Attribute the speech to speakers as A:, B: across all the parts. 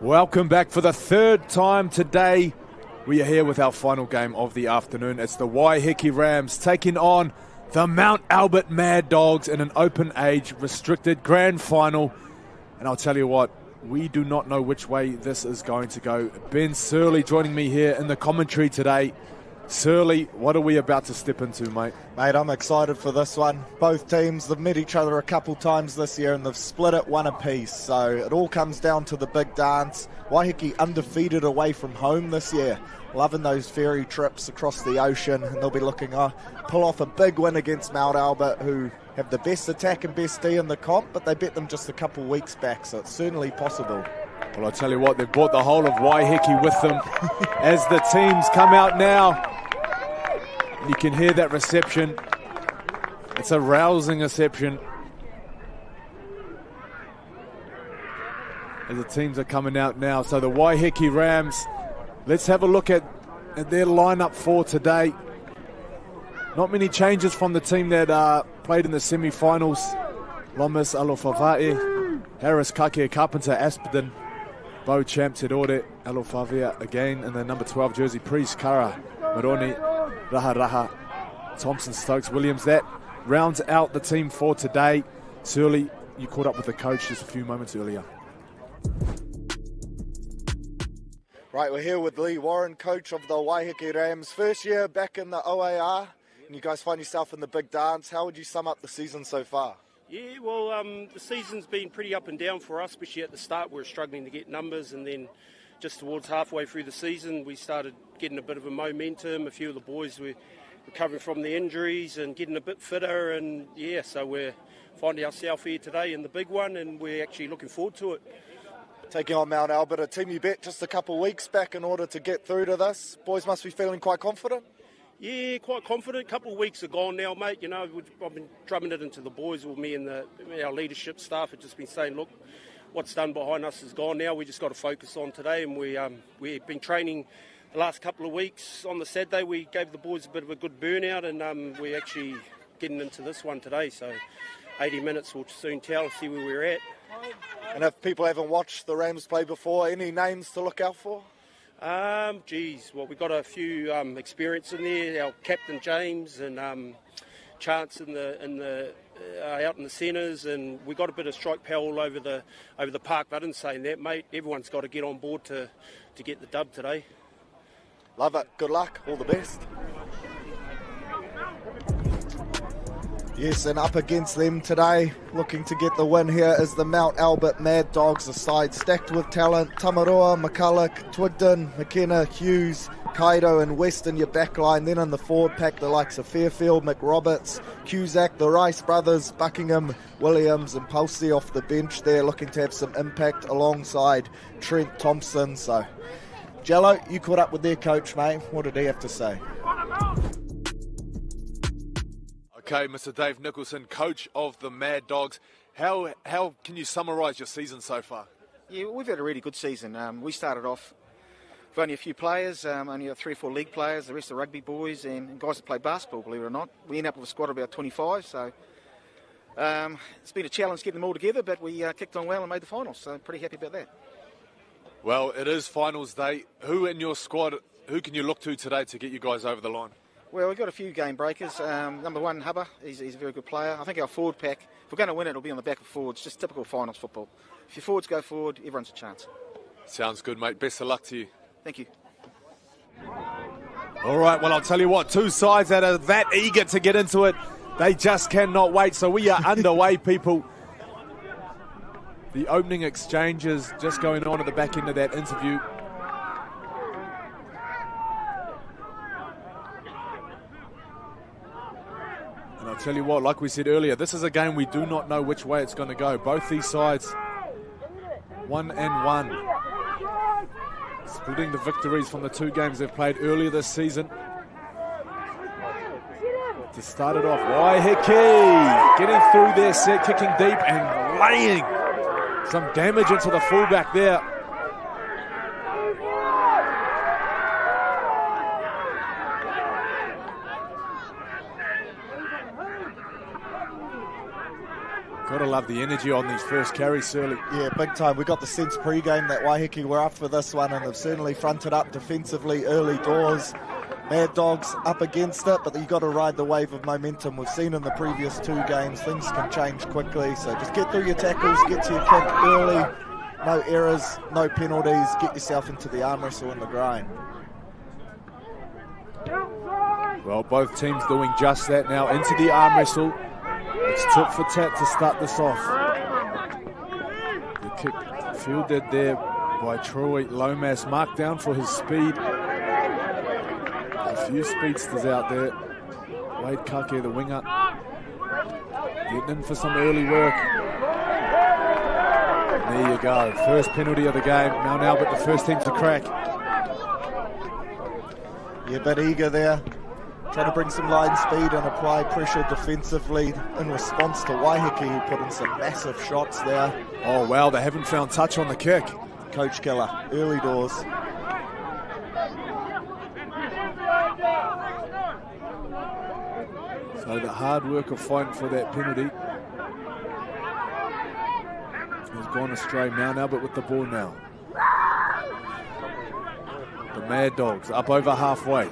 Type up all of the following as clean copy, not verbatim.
A: Welcome back for the third time today. We are here with our final game of the afternoon. It's the Waiheke Rams taking on the Mount Albert Mad Dogs in an open age restricted grand final. And I'll tell you what, we do not know which way this is going to go. Ben Surley joining me here in the commentary today. Surley, what are we about to step into, mate?
B: Mate, I'm excited for this one. Both teams, they've met each other a couple times this year and they've split it one apiece. So it all comes down to the big dance. Waiheke undefeated away from home this year. Loving those ferry trips across the ocean, and they'll be looking to pull off a big win against Mount Albert, who have the best attack and best D in the comp, but they bet them just a couple weeks back, so it's certainly possible.
A: Well, I'll tell you what, they've brought the whole of Waiheke with them as the teams come out now. You can hear that reception. It's a rousing reception as the teams are coming out now. So the Waiheke Rams, let's have a look at their lineup for today. Not many changes from the team that played in the semi-finals. Lomas Alofavae, Harris Kake Carpenter, Aspiden, Bo Champ Tedore, Alofavea again, and the number 12 jersey, Priest Kara, Maroni, Raha, Thompson, Stokes, Williams. That rounds out the team for today. Surley, you caught up with the coach just a few moments earlier.
B: Right, we're here with Lee Warren, coach of the Waiheke Rams. First year back in the OAR, and you guys find yourself in the big dance. How would you sum up the season so far?
C: Yeah, well, the season's been pretty up and down for us, especially at the start. We were struggling to get numbers, and then just towards halfway through the season, we started getting a bit of a momentum. A few of the boys were recovering from the injuries and getting a bit fitter, and yeah, so we're finding ourselves here today in the big one, and we're actually looking forward to it.
B: Taking on Mount Albert, a team you bet just a couple of weeks back in order to get through to this. Boys must be feeling quite confident.
C: Yeah, quite confident. A couple of weeks are gone now, mate. You know, I've been drumming it into the boys, or me and our leadership staff have just been saying, look, what's done behind us is gone now. We just got to focus on today, and we've been training the last couple of weeks. On the Saturday, we gave the boys a bit of a good burnout, and we're actually getting into this one today. So 80 minutes will soon tell, see where we're at.
B: And if people haven't watched the Rams play before, any names to look out for?
C: Well, we've got a few experience in there. Our captain James and Chance out in the centres, and we got a bit of strike power all over the park. But in saying that, mate, everyone's got to get on board to get the dub today.
B: Love it. Good luck. All the best. Yes, and up against them today, looking to get the win here, is the Mount Albert Mad Dogs, a side stacked with talent. Tamaroa, McCulloch, Twigden, McKenna, Hughes, Kaido and West in your backline. Then in the forward pack, the likes of Fairfield, McRoberts, Cusack, the Rice brothers, Buckingham, Williams and Pulsey off the bench there, looking to have some impact alongside Trent Thompson. So, Jello, you caught up with their coach, mate. What did he have to say?
A: Okay, Mr. Dave Nicholson, coach of the Mad Dogs. How can you summarise your season so far?
D: Yeah, we've had a really good season. We started off with only a few players, only 3 or 4 league players, the rest are rugby boys and guys that play basketball, believe it or not. We ended up with a squad of about 25, so it's been a challenge getting them all together, but we kicked on well and made the finals, so pretty happy about that.
A: Well, it is finals day. Who in your squad, who can you look to today to get you guys over the line?
D: Well, we've got a few game breakers. Number 1, Hubba, he's a very good player. I think our forward pack, if we're going to win it, it'll be on the back of forwards, just typical finals football. If your forwards go forward, everyone's a chance.
A: Sounds good, mate. Best of luck to you.
D: Thank you.
A: All right, well, I'll tell you what, 2 sides that are that eager to get into it, they just cannot wait. So we are underway, people. The opening exchanges just going on at the back end of that interview. And I'll tell you what, like we said earlier, this is a game we do not know which way it's going to go. Both these sides, 1-1. Splitting the victories from the 2 games they've played earlier this season. To start it off, Waiheke getting through their set, kicking deep and laying some damage into the fullback there. Gotta love the energy on these first carries, Surly.
B: Yeah, big time. We got the sense pre-game that Waiheke were up for this one, and they've certainly fronted up defensively early doors. Mad Dogs up against it, but you've got to ride the wave of momentum. We've seen in the previous 2 games, things can change quickly. So just get through your tackles, get to your kick early. No errors, no penalties. Get yourself into the arm wrestle and the grind.
A: Well, both teams doing just that now. Into the arm wrestle. It's tit for tat to start this off. The kick fielded there by Troy Lomas, marked down for his speed. A few speedsters out there. Wade Kake, the winger, getting in for some early work. There you go. First penalty of the game. Mount Albert, the first team to crack.
B: Yeah, a bit eager there. Trying to bring some line speed and apply pressure defensively in response to Waiheke, who put in some massive shots there.
A: Oh, wow, they haven't found touch on the kick.
B: Coach Keller, early doors.
A: So the hard work of fighting for that penalty has gone astray. Mount Albert with the ball now. The Mad Dogs up over halfway.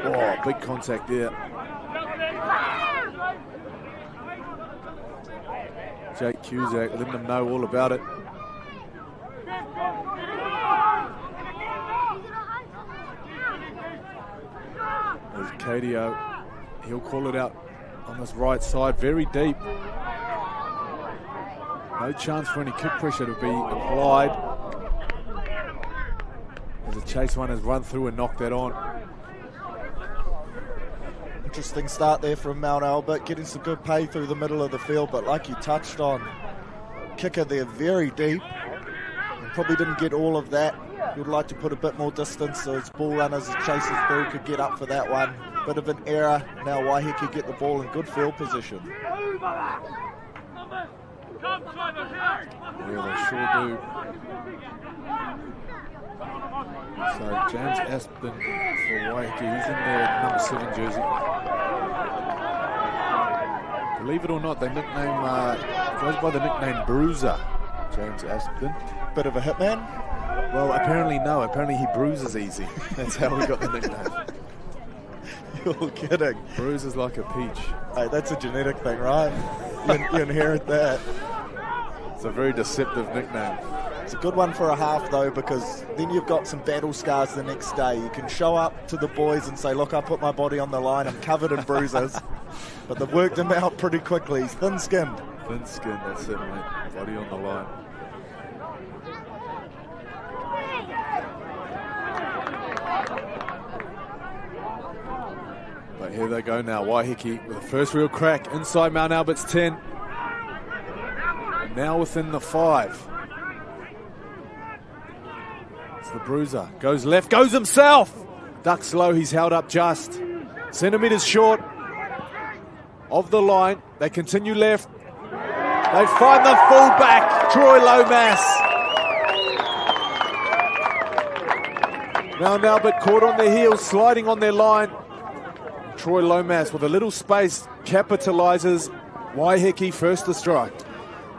A: Oh, big contact there. Jake Cusack letting them know all about it. There's Cadio. He'll call it out on this right side, very deep. No chance for any kick pressure to be applied. As a chase one has run through and knocked that on.
B: Interesting start there from Mount Albert, getting some good pay through the middle of the field, but like you touched on, kicker there very deep, and probably didn't get all of that. You'd like to put a bit more distance so his ball runners as chases through could get up for that one. Bit of an error. Now Waiheke get the ball in good field position.
A: Yeah, they sure do. So James Aspen for Waiheke, he's in their number 7 jersey. Believe it or not, they nickname goes by the nickname Bruiser, James Aspen.
B: Bit of a hitman?
A: Well, apparently no. Apparently he bruises easy. That's how we got the nickname.
B: You're kidding.
A: Bruises like a peach.
B: Hey, that's a genetic thing, right? You inherit that.
A: It's a very deceptive nickname.
B: It's a good one for a half, though, because then you've got some battle scars the next day. You can show up to the boys and say, look, I put my body on the line. I'm covered in bruises. But they've worked him out pretty quickly. He's thin-skinned.
A: Thin-skinned, that's it, mate. Body on the line. But here they go now. Waiheke with the first real crack inside Mount Albert's 10. And now within the 5. It's the Bruiser. Goes left, goes himself. Ducks low, he's held up just. Centimetres short of the line. They continue left. They find the fullback, Troy Lomas. Mount Albert caught on their heels, sliding on their line. Troy Lomas with a little space capitalises. Waiheke first to strike.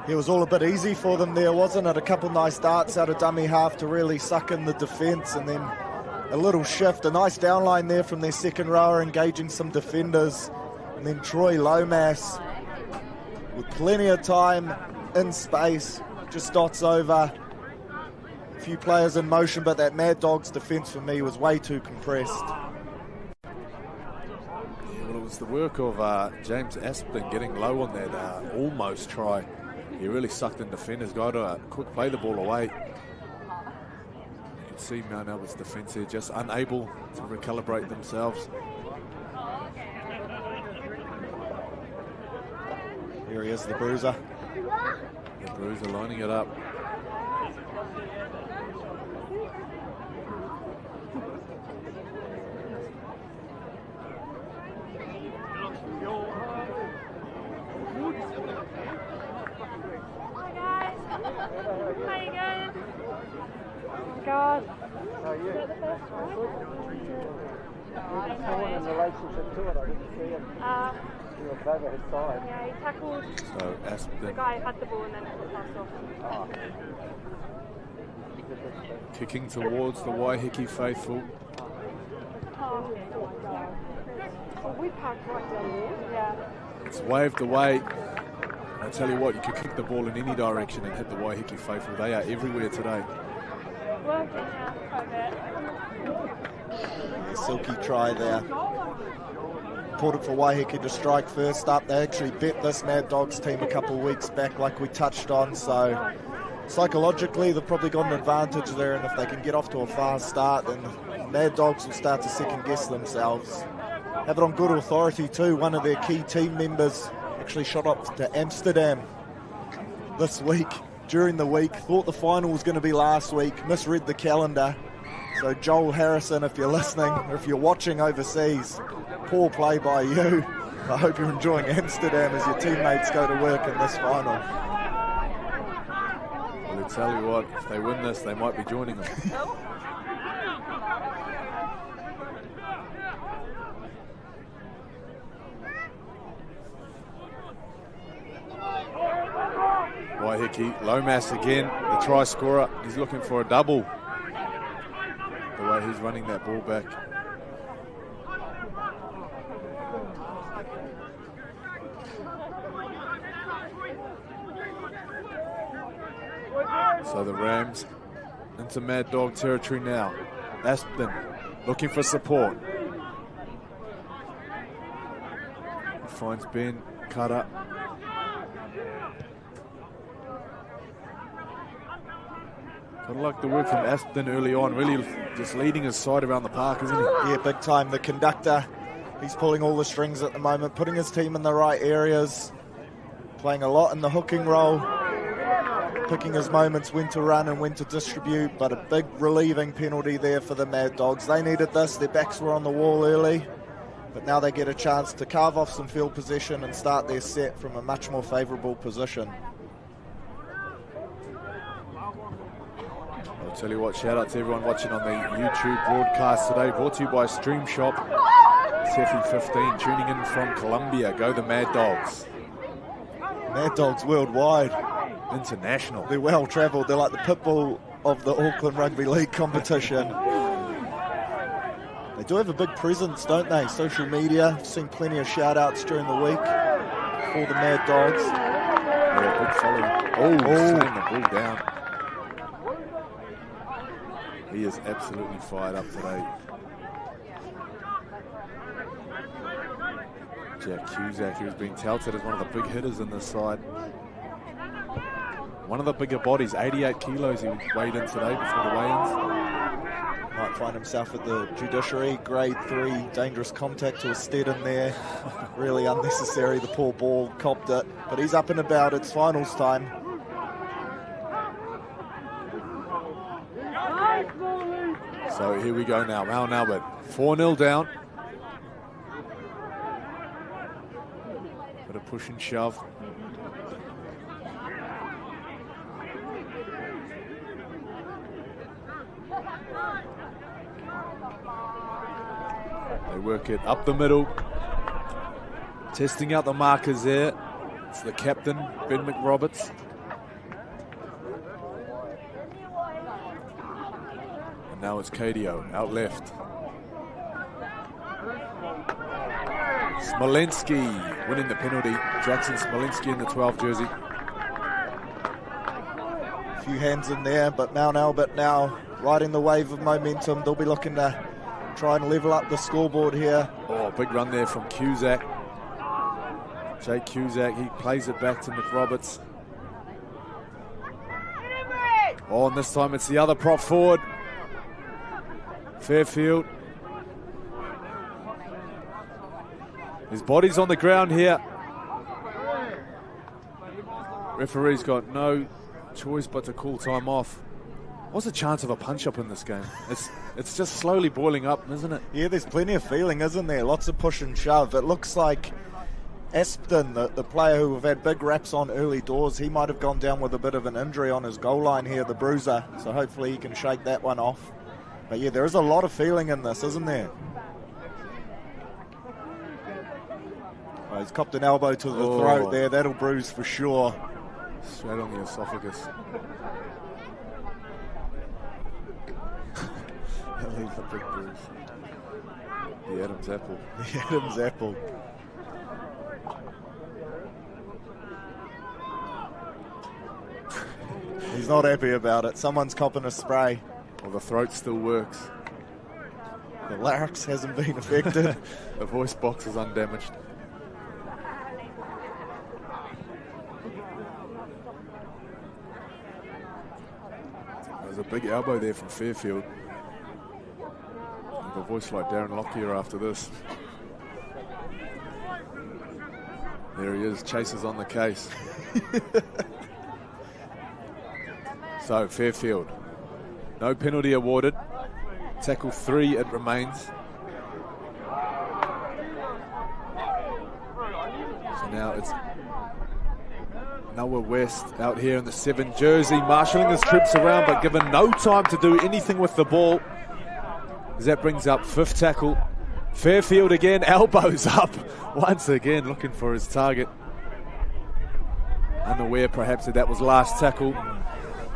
B: It was all a bit easy for them there, wasn't it? A couple nice darts out of dummy half to really suck in the defence, and then a little shift, a nice downline there from their second rower, engaging some defenders. And then Troy Lomas with plenty of time in space, just dots over. A few players in motion, but that Mad Dogs defence for me was way too compressed.
A: Well, it was the work of James Aspen getting low on that almost try. He really sucked in defenders, got to quick play the ball away. You can see Mount Albert's defence here just unable to recalibrate themselves.
B: Here he is, the Bruiser.
A: The Bruiser lining it up.
E: In relationship to it, I didn't see him. He was over his side.
F: Yeah, he tackled the guy who had the ball and then it passed off.
A: Kicking towards the Waiheke faithful.
F: We parked right down there. Yeah.
A: It's waved away. I tell you what, you could kick the ball in any direction and hit the Waiheke faithful. They are everywhere today.
F: Working out quite a bit.
B: Silky try there. Important for Waiheke to strike first up. They actually bet this Mad Dogs team a couple of weeks back, like we touched on, so psychologically they've probably got an advantage there, and if they can get off to a fast start, then the Mad Dogs will start to second guess themselves. Have it on good authority too, one of their key team members actually shot up to Amsterdam this week, during the week, thought the final was going to be last week, misread the calendar. So Joel Harrison, if you're listening, or if you're watching overseas, poor play by you. I hope you're enjoying Amsterdam as your teammates go to work in this final.
A: Well, I tell you what, if they win this, they might be joining them. Waiheke, Lomas again, the try scorer. He's looking for a double. The way he's running that ball back. So the Rams into Mad Dog territory now. Aspen looking for support. He finds Ben Cutter. Kind of like the work from Aspen early on, really just leading his side around the park, isn't he?
B: Yeah, big time. The conductor, he's pulling all the strings at the moment, putting his team in the right areas, playing a lot in the hooking role, picking his moments when to run and when to distribute, but a big relieving penalty there for the Mad Dogs. They needed this, their backs were on the wall early, but now they get a chance to carve off some field possession and start their set from a much more favourable position.
A: I'll tell you what, shout out to everyone watching on the YouTube broadcast today, brought to you by Stream Shop. Tefi 15 tuning in from Colombia. Go the Mad Dogs.
B: Mad Dogs worldwide.
A: International.
B: They're well travelled. They're like the pit bull of the Auckland Rugby League competition. They do have a big presence, don't they? Social media. I've seen plenty of shout outs during the week for the Mad Dogs.
A: Yeah, big follow. Slammed the ball down. He is absolutely fired up today. Jack Cusack, who's been touted as one of the big hitters in this side. One of the bigger bodies, 88 kilos he weighed in today before the weigh-ins.
B: Might find himself at the judiciary, grade 3, dangerous contact to a stead in there. Really unnecessary, the poor ball, copped it. But he's up and about, it's finals time.
A: So here we go now, Mount Albert, 4-0 down. Bit of push and shove. They work it up the middle. Testing out the markers there. It's the captain, Ben McRoberts. And now it's Kadio out left. Smolenski winning the penalty. Jackson Smolenski in the 12 jersey.
B: A few hands in there, but Mount Albert now riding the wave of momentum. They'll be looking to try and level up the scoreboard here.
A: Oh, big run there from Cusack. Jake Cusack, he plays it back to McRoberts. Oh, and this time it's the other prop forward. Fairfield. His body's on the ground here. Referee's got no choice but to call time off. What's the chance of a punch-up in this game? It's just slowly boiling up, isn't it?
B: Yeah, there's plenty of feeling, isn't there? Lots of push and shove. It looks like Aspen, the player who have had big raps on early doors, he might have gone down with a bit of an injury on his goal line here, the bruiser. So hopefully he can shake that one off. But yeah, there is a lot of feeling in this, isn't there? Oh, he's copped an elbow to the throat there. That'll bruise for sure.
A: Straight on the esophagus. That leaves a big bruise. The Adam's apple.
B: The Adam's apple. He's not happy about it. Someone's copping a spray.
A: Well, the throat still works.
B: The larynx hasn't been affected.
A: The voice box is undamaged. There's a big elbow there from Fairfield. With a voice like Darren Lockyer after this. There he is, Chaser's on the case. So, Fairfield, no penalty awarded. Tackle 3 it remains. So now it's Noah West out here in the 7 jersey, marshalling his troops around, but given no time to do anything with the ball. As that brings up 5th tackle. Fairfield again, elbows up. Once again, looking for his target. Unaware perhaps that was last tackle.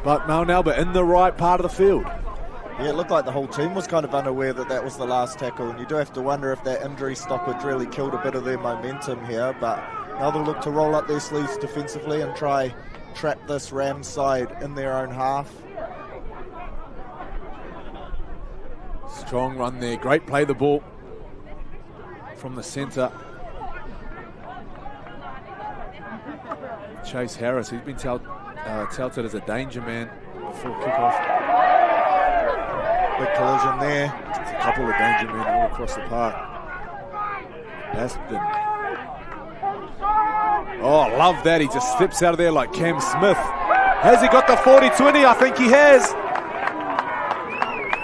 A: But Mount Albert in the right part of the field.
B: Yeah, it looked like the whole team was kind of unaware that that was the last tackle, and you do have to wonder if that injury stoppage really killed a bit of their momentum here. But now they'll look to roll up their sleeves defensively and try trap this Rams side in their own half.
A: Strong run there, great play the ball from the centre. Chase Harris, he's been touted as a danger man before kickoff.
B: Big collision there.
A: There's a couple of danger men all across the park. Aspen. Oh, love that. He just steps out of there like Cam Smith. Has he got the 40-20? I think he has.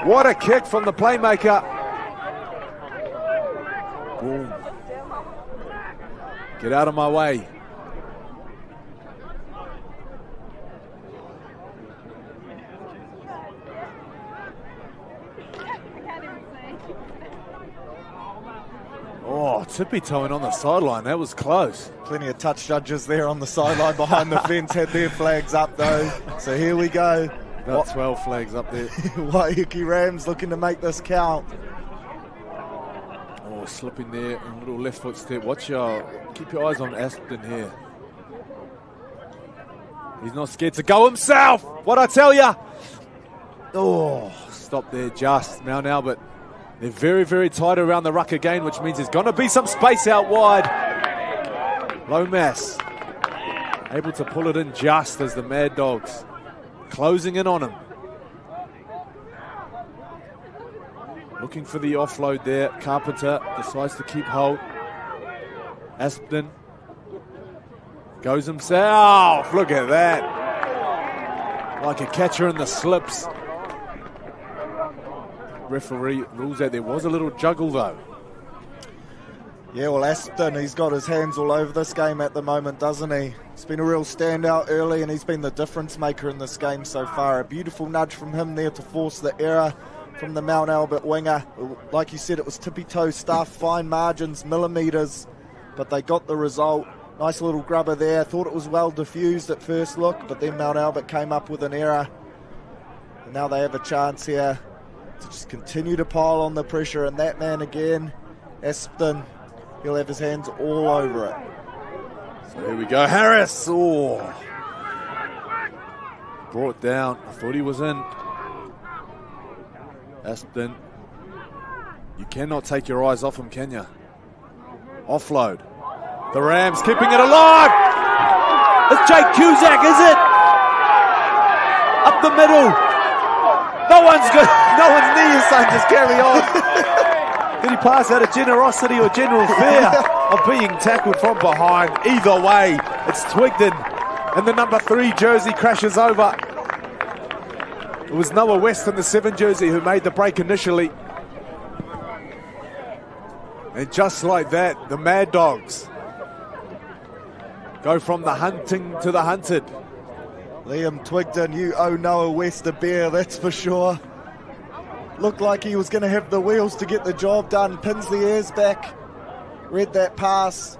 A: What a kick from the playmaker. Boom. Get out of my way. Oh, tippy-toeing on the sideline. That was close.
B: Plenty of touch judges there on the sideline behind the fence had their flags up, though. So here we go.
A: About 12 flags up there.
B: Waiheke Rams looking to make this count.
A: Oh, slipping there. A little left foot step. Keep your eyes on Aspen here. He's not scared to go himself. What I tell ya? Oh, stop there just. Mount Albert. They're very, very tight around the ruck again, which means there's going to be some space out wide. Lomas able to pull it in just as the Mad Dogs closing in on him. Looking for the offload there. Carpenter decides to keep hold. Aspen goes himself. Look at that. Like a catcher in the slips. Referee rules that there was a little juggle though.
B: Yeah, well, Aspen, he's got his hands all over this game at the moment, doesn't he? He's been a real standout early, and he's been the difference maker in this game so far. A beautiful nudge from him there to force the error from the Mount Albert winger. Like you said, it was tippy-toe stuff, fine margins, millimetres, but they got the result. Nice little grubber there. Thought it was well diffused at first look, but then Mount Albert came up with an error. And now they have a chance here to just continue to pile on the pressure, and that man again, Aspen, he'll have his hands all over it.
A: So here we go, Harris. Oh, brought down. I thought he was in. Aspen, you cannot take your eyes off him, can you? Offload. The Rams keeping it alive. It's Jake Cusack, is it? Up the middle. No one's good. No one's near you, son. Just carry on. Did he pass out of generosity or general fear of being tackled from behind? Either way, it's Twigden, and the number 3 jersey crashes over. It was Noah West in the 7 jersey who made the break initially. And just like that, the Mad Dogs go from the hunting to the hunted.
B: Liam Twigden, you owe Noah West a beer, that's for sure. Looked like he was going to have the wheels to get the job done. Pins the ears back. Read that pass.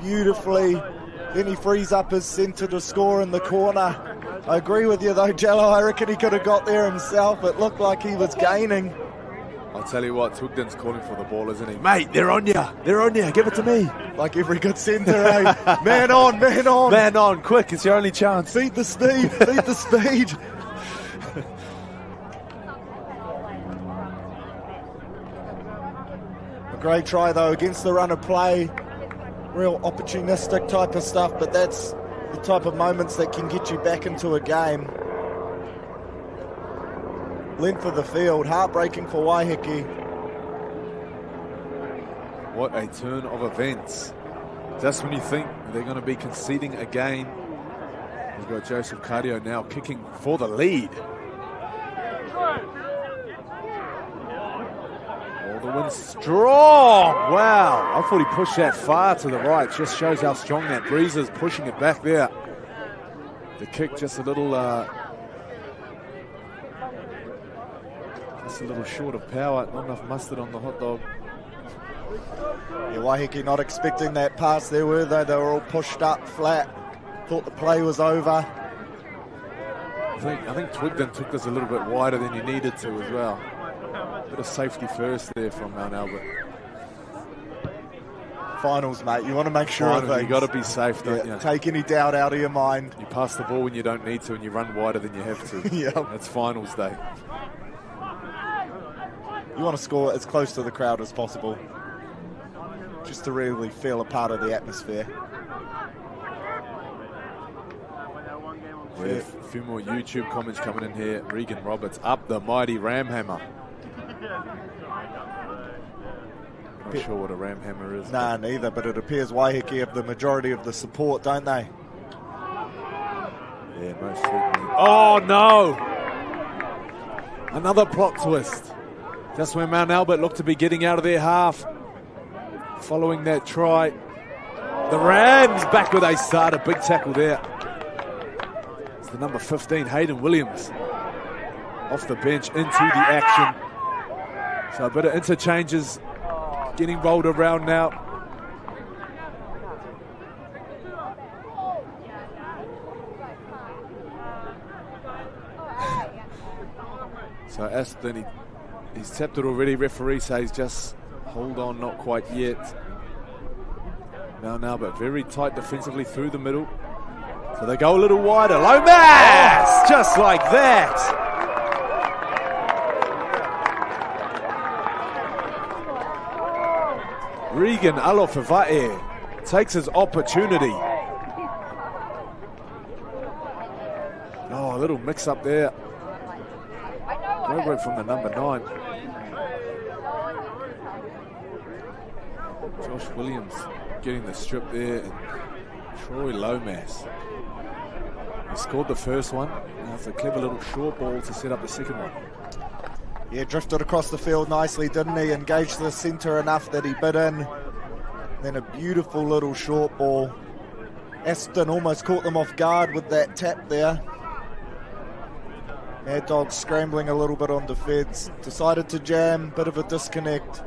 B: beautifully. Then he frees up his centre to score in the corner. I agree with you though, Jello. I reckon he could have got there himself. It looked like he was gaining.
A: I'll tell you what, Twigden's calling for the ball, isn't he? Mate, they're on you. They're on you. Give it to me.
B: Like every good centre, eh? Man on, man on.
A: Man on, quick. It's your only chance.
B: Beat the speed, beat the speed. A great try, though, against the run of play. Real opportunistic type of stuff, but that's the type of moments that can get you back into a game. Length of the field, heartbreaking for Waiheke.
A: What a turn of events. Just when you think they're going to be conceding again, we've got Joseph Cardio now kicking for the lead. Oh, the wind's strong. Wow, I thought he pushed that far to the right. Just shows how strong that breeze is, pushing it back there. The kick just a little short of power. Not enough mustard on the hot dog.
B: Yeah, Waiheke not expecting that pass there, were they? They were all pushed up flat. Thought the play was over.
A: I think Twigden took this a little bit wider than you needed to as well. Bit of safety first there from Mount Albert.
B: Finals, mate. You want to make sure of things.
A: You got to be safe, don't you?
B: Take any doubt out of your mind.
A: You pass the ball when you don't need to, and you run wider than you have to.
B: Yeah,
A: that's finals day.
B: You want to score as close to the crowd as possible, just to really feel a part of the atmosphere.
A: Yeah, a few more YouTube comments coming in here. Regan Roberts, up the mighty ram hammer. Not sure what a ram hammer is.
B: Nah, neither, but it appears Waiheke have the majority of the support, don't they?
A: Yeah, most certainly. Oh, no! Another plot twist. Just when Mount Albert looked to be getting out of their half. Following that try. The Rams back where they started. Big tackle there. It's the number 15, Hayden Williams. Off the bench into the action. So a bit of interchanges getting rolled around now. So Aston, he's tapped it already. Referee says just hold on, not quite yet. Now, but very tight defensively through the middle. So they go a little wider. Lomas! Just like that. Regan Alofavae takes his opportunity. Oh, a little mix up there. Great work from the number 9. Josh Williams getting the strip there, and Troy Lomas. He scored the first one. Now it's a clever little short ball to set up the second one.
B: Yeah, drifted across the field nicely, didn't he? Engaged the centre enough that he bit in. Then a beautiful little short ball. Aston almost caught them off guard with that tap there. Mad Dogs scrambling a little bit on defence. Decided to jam, bit of a disconnect.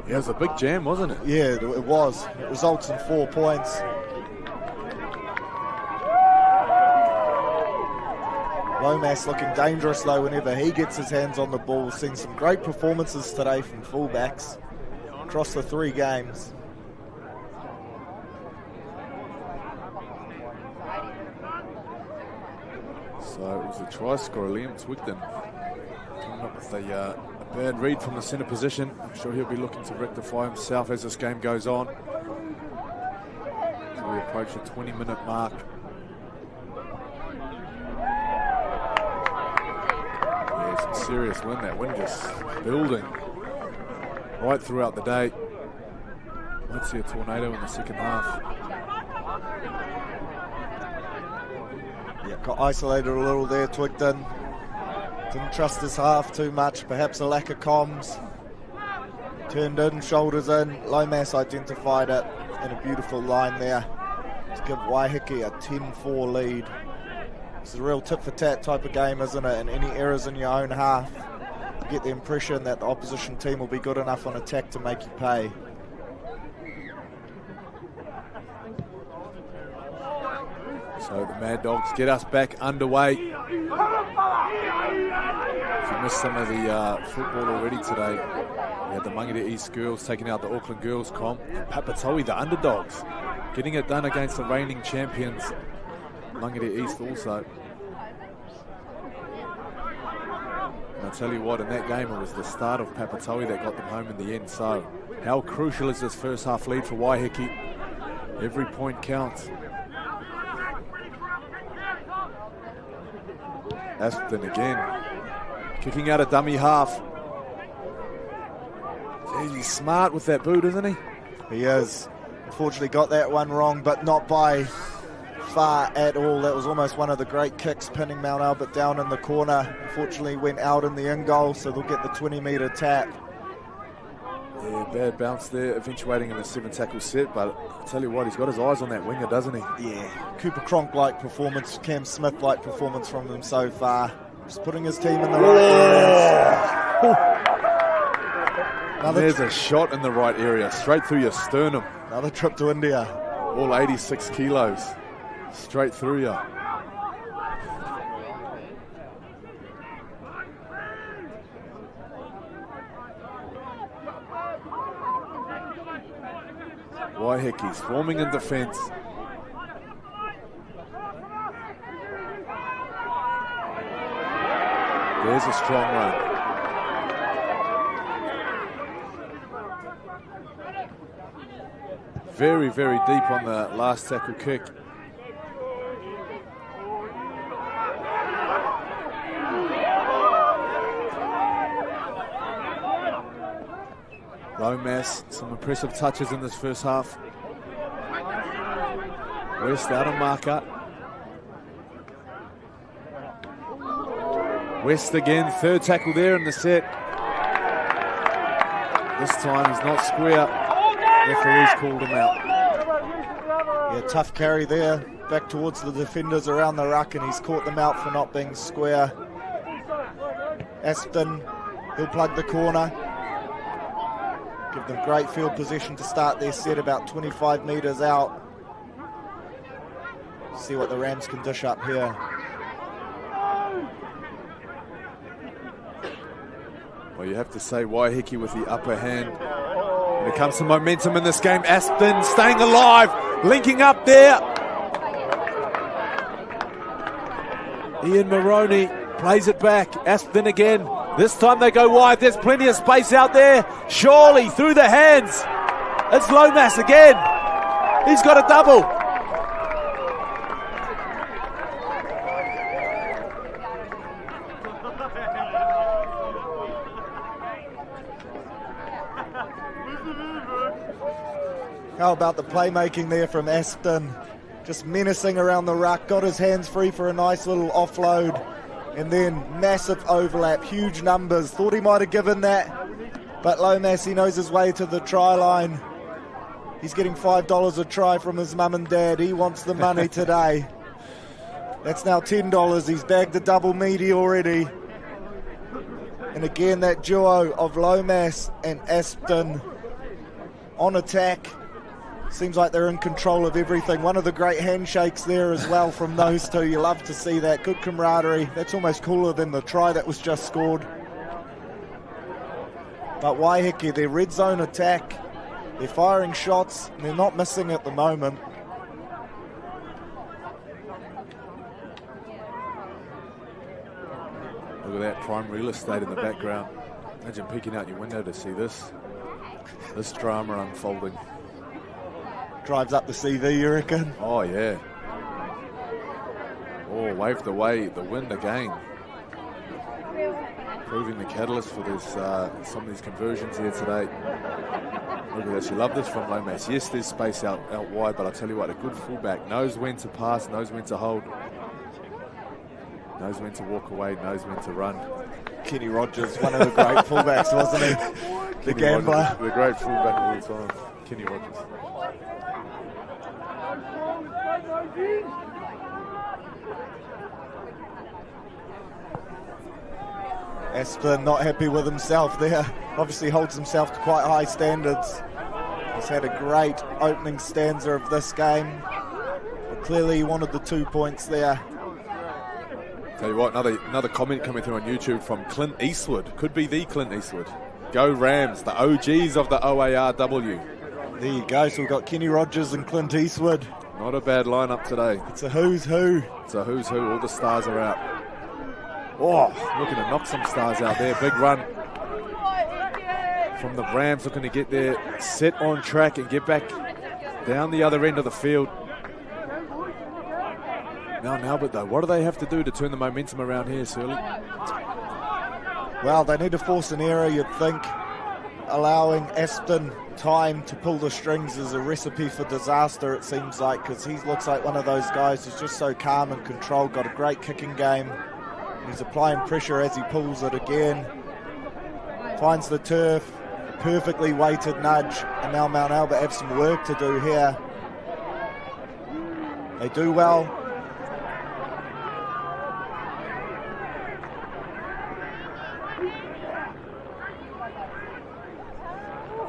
A: Yeah, it was a big jam, wasn't it?
B: Yeah, it was. It results in 4 points. Lomas looking dangerous though whenever he gets his hands on the ball. Seeing some great performances today from fullbacks across the 3 games.
A: So it was a try scorer, Liam Twigden, coming up with a bad read from the centre position. I'm sure he'll be looking to rectify himself as this game goes on. So we approach the 20-minute mark. Yeah, some serious wind. That wind just building right throughout the day. Might see a tornado in the second half.
B: Yeah, got isolated a little there, Twigden. Didn't trust his half too much, perhaps a lack of comms. Turned in, shoulders in. Lomas identified it in a beautiful line there to give Waiheke a 10-4 lead. It's a real tit-for-tat type of game, isn't it? And any errors in your own half, you get the impression that the opposition team will be good enough on attack to make you pay.
A: So the Mad Dogs get us back underway. If you missed some of the football already today, we had the Mangere East girls taking out the Auckland girls comp. And Papatowi, the underdogs, getting it done against the reigning champions, Mangere East also. And I'll tell you what, in that game, it was the start of Papatowi that got them home in the end. So how crucial is this first half lead for Waiheke? Every point counts. Aston again, kicking out a dummy half. Jeez, he's smart with that boot, isn't he?
B: He is. Unfortunately got that one wrong, but not by far at all. That was almost one of the great kicks, pinning Mount Albert down in the corner. Unfortunately went out in the in goal, so they'll get the 20-metre tap.
A: Yeah, bad bounce there, eventuating in a 7-tackle set, but I'll tell you what, he's got his eyes on that winger, doesn't he?
B: Yeah, Cooper Cronk-like performance, Cam Smith-like performance from him so far. Just putting his team in the right areas.
A: There's a shot in the right area, straight through your sternum.
B: Another trip to India.
A: All 86 kilos, straight through you. Waiheke swarming in defence. There's a strong run. Very, very deep on the last tackle kick. Lomas, some impressive touches in this first half. West out of marker. West again, third tackle there in the set. This time he's not square. Referee's called him out.
B: Yeah, tough carry there. Back towards the defenders around the ruck, and he's caught them out for not being square. Aston, he'll plug the corner. Give them great field position to start their set, about 25 metres out. See what the Rams can dish up here.
A: Well, you have to say Waiheke with the upper hand. When it comes to momentum in this game, Aston staying alive, linking up there. Ian Maroney plays it back. Aston again. This time they go wide. There's plenty of space out there. Surely through the hands. It's Lomas again. He's got a double.
B: How about the playmaking there from Aston? Just menacing around the ruck, got his hands free for a nice little offload, and then massive overlap, huge numbers. Thought he might have given that, but Lomas, he knows his way to the try line. He's getting $5 a try from his mum and dad. He wants the money today. That's now $10. He's bagged the double meaty already. And again, that duo of Lomas and Aston on attack. Seems like they're in control of everything. One of the great handshakes there as well from those two. You love to see that. Good camaraderie. That's almost cooler than the try that was just scored. But Waiheke, their red zone attack, they're firing shots, and they're not missing at the moment.
A: Look at that prime real estate in the background. Imagine peeking out your window to see this drama unfolding.
B: Drives up the CV, you reckon?
A: Oh, yeah. Oh, waved away the wind again. Proving the catalyst for this, some of these conversions here today. Look at this. You love this from Lomas. Yes, there's space out wide, but I'll tell you what, a good fullback knows when to pass, knows when to hold, knows when to walk away, knows when to run.
B: Kenny Rogers, one of the great fullbacks, wasn't he? The gambler.
A: Rogers, the great fullback of all time, Kenny Rogers.
B: Aston not happy with himself there. Obviously holds himself to quite high standards. He's had a great opening stanza of this game. But Clearly he wanted the 2 points there.
A: Tell you what, another comment coming through on YouTube from Clint Eastwood. Could be the Clint Eastwood. Go Rams, the OGs of the OARW.
B: There you go. So we've got Kenny Rogers and Clint Eastwood.
A: Not a bad lineup today.
B: It's a who's who.
A: It's a who's who. All the stars are out. Oh, looking to knock some stars out there. Big run from the Rams, looking to get there, set on track and get back down the other end of the field. Mount Albert, though, what do they have to do to turn the momentum around here, Surly?
B: Well, they need to force an error, you'd think. Allowing Aston time to pull the strings is a recipe for disaster, it seems like, because he looks like one of those guys who's just so calm and controlled, got a great kicking game. He's applying pressure as he pulls it again. Finds the turf, perfectly weighted nudge, and now Mount Albert have some work to do here. They do well.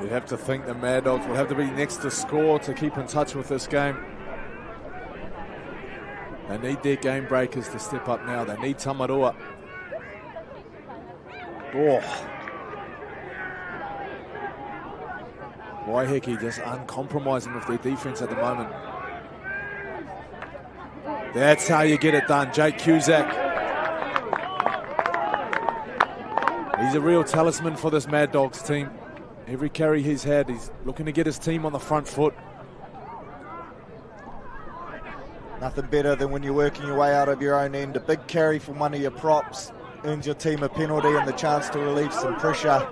A: You'd have to think the Mad Dogs will have to be next to score to keep in touch with this game. They need their game breakers to step up now. They need Tamarua. Oh. Waiheke just uncompromising with their defense at the moment. That's how you get it done. Jake Cusack. He's a real talisman for this Mad Dogs team. Every carry he's had, he's looking to get his team on the front foot.
B: Nothing better than when you're working your way out of your own end. A big carry from one of your props earns your team a penalty and the chance to relieve some pressure.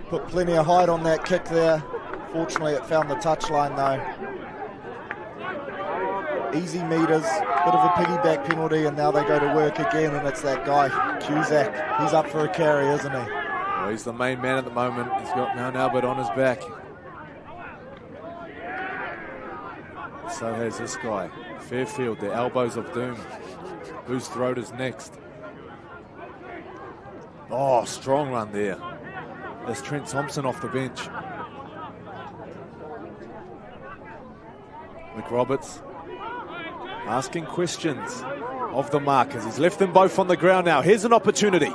B: Put plenty of height on that kick there. Fortunately, it found the touchline though. Easy meters, bit of a piggyback penalty, and now they go to work again, and it's that guy, Cusack. He's up for a carry, isn't he?
A: Well, he's the main man at the moment. He's got Mount Albert on his back. So has this guy, Fairfield, the elbows of doom. Whose throat is next? Oh, strong run there. There's Trent Thompson off the bench. McRoberts asking questions of the markers. He's left them both on the ground now. Here's an opportunity.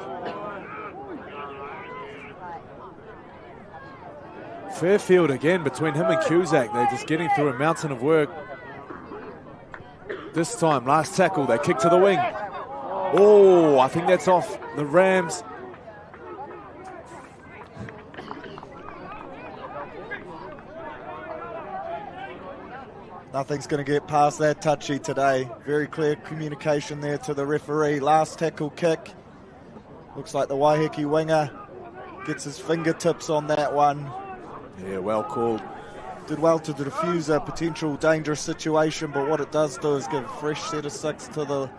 A: Fairfield again between him and Cusack. They're just getting through a mountain of work. This time, last tackle, they kick to the wing. Oh, I think that's off the Rams.
B: Nothing's going to get past that touchy today. Very clear communication there to the referee. Last tackle kick. Looks like the Waiheke winger gets his fingertips on that one.
A: Yeah, well called.
B: Did well to diffuse a potential dangerous situation, but what it does do is give a fresh set of 6 to the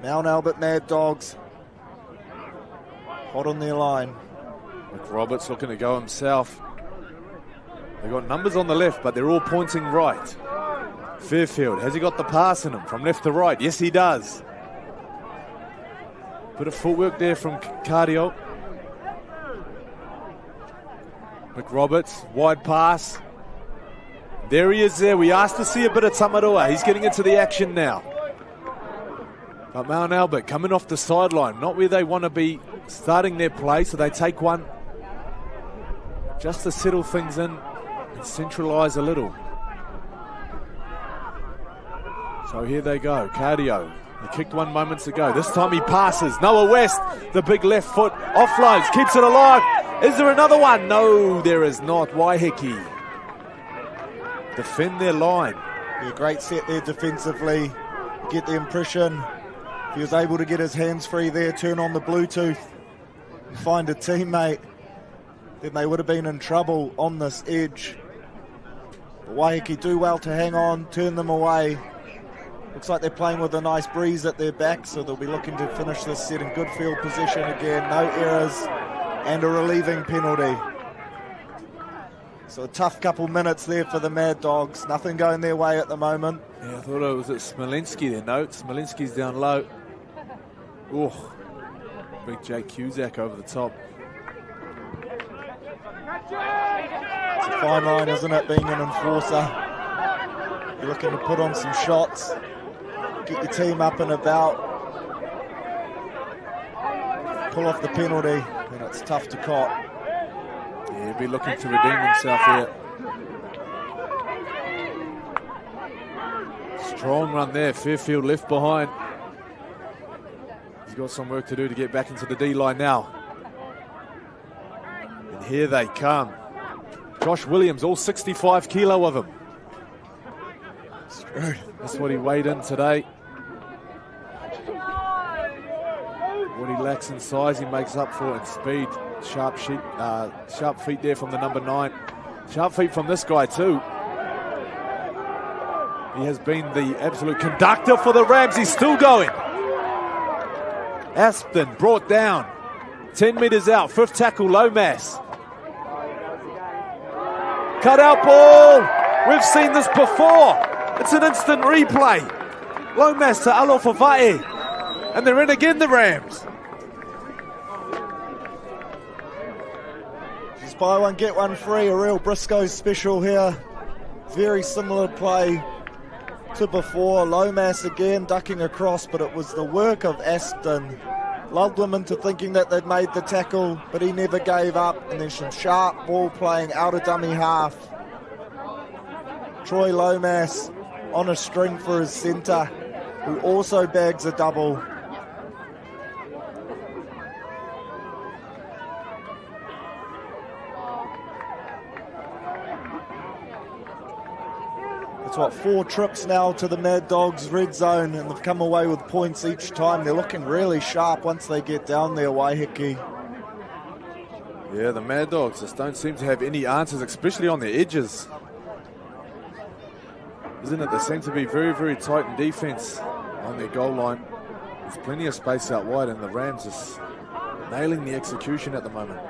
B: Mount Albert Mad Dogs. Hot on their line.
A: McRoberts looking to go himself. They've got numbers on the left, but they're all pointing right. Fairfield, has he got the pass in him from left to right? Yes, he does. Bit of footwork there from Cardio. McRoberts, wide pass. There he is there. We asked to see a bit of Tamarua. He's getting into the action now. But Mount Albert coming off the sideline, not where they want to be starting their play, so they take one just to settle things in and centralise a little. So here they go, Cardio. He kicked one moments ago. This time he passes. Noah West, the big left foot, offloads, keeps it alive. Is there another one? No, there is not. Waiheke defend their line.
B: Yeah, great set there defensively. Get the impression if he was able to get his hands free there, turn on the Bluetooth and find a teammate, then they would have been in trouble on this edge. But Waiheke do well to hang on, turn them away. Looks like they're playing with a nice breeze at their back, so they'll be looking to finish this set in good field position again. No errors and a relieving penalty. So a tough couple minutes there for the Mad Dogs. Nothing going their way at the moment.
A: Yeah, I thought it was at Smolinski there. No, Smolinski's down low. Oh, big Jake Cusack over the top.
B: It's a fine line, isn't it, being an enforcer? You're looking to put on some shots, get your team up and about, pull off the penalty, and it's tough to cop.
A: Yeah, he'll be looking to redeem himself here. Strong run there, Fairfield left behind. He's got some work to do to get back into the D-line now. And here they come. Josh Williams, all 65 kilo of him. That's what he weighed in today. What he lacks in size, he makes up for in speed. Sharp feet there from the number 9. Sharp feet from this guy too. He has been the absolute conductor for the Rams. He's still going. Aspen brought down. 10 metres out. 5th tackle, Lomas. Cut out ball. We've seen this before. It's an instant replay. Lomas to Alofavae. And they're in again, the Rams.
B: Just buy one, get one free. A real Briscoe special here. Very similar play to before. Lomas again ducking across, but it was the work of Aston. Lulled them into thinking that they'd made the tackle, but he never gave up. And then some sharp ball playing out of dummy half. Troy Lomas on a string for his centre, who also bags a double. It's what, 4 trips now to the Mad Dogs red zone, and they've come away with points each time. They're looking really sharp once they get down there, Waiheke.
A: Yeah, the Mad Dogs just don't seem to have any answers, especially on the edges. Isn't it? They seem to be very, very tight in defense on their goal line. There's plenty of space out wide, and the Rams just nailing the execution at the moment,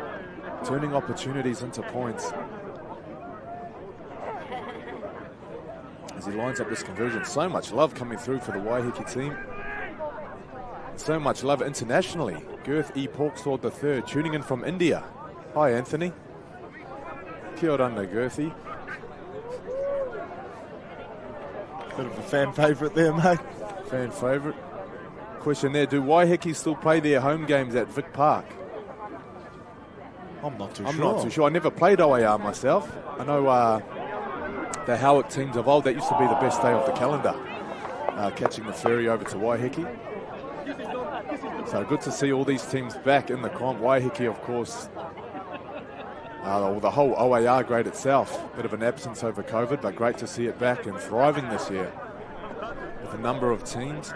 A: turning opportunities into points. As he lines up this conversion, so much love coming through for the Waiheke team. So much love internationally. Girth E. Porksword III tuning in from India. Hi, Anthony. Kia ora, Girthy.
B: Bit of a fan favourite there, mate.
A: Fan favourite. Question there, do Waiheke still play their home games at Vic Park?
B: I'm not too
A: I'm
B: sure.
A: not too sure. I never played OAR myself. I know the Howick teams of old, that used to be the best day of the calendar, catching the ferry over to Waiheke. So good to see all these teams back in the comp. Waiheke, of course, the whole OAR grade itself, bit of an absence over COVID, but great to see it back and thriving this year with a number of teams.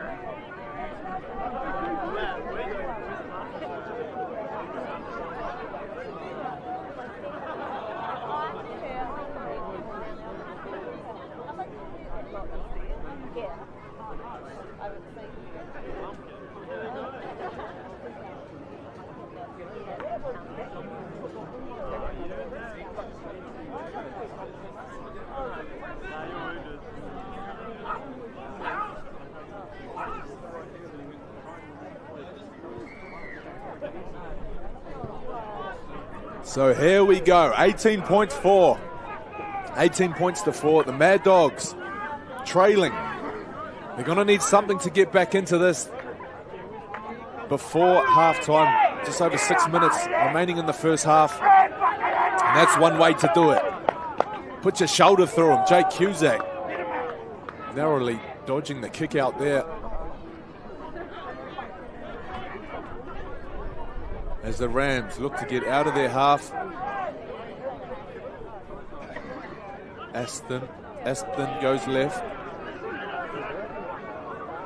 A: So here we go, 18 points for. 18 points to 4. The Mad Dogs trailing. They're going to need something to get back into this before half-time. Just over 6 minutes remaining in the first half. And that's one way to do it. Put your shoulder through him. Jake Cusack narrowly dodging the kick out there. As the Rams look to get out of their half. Aston goes left.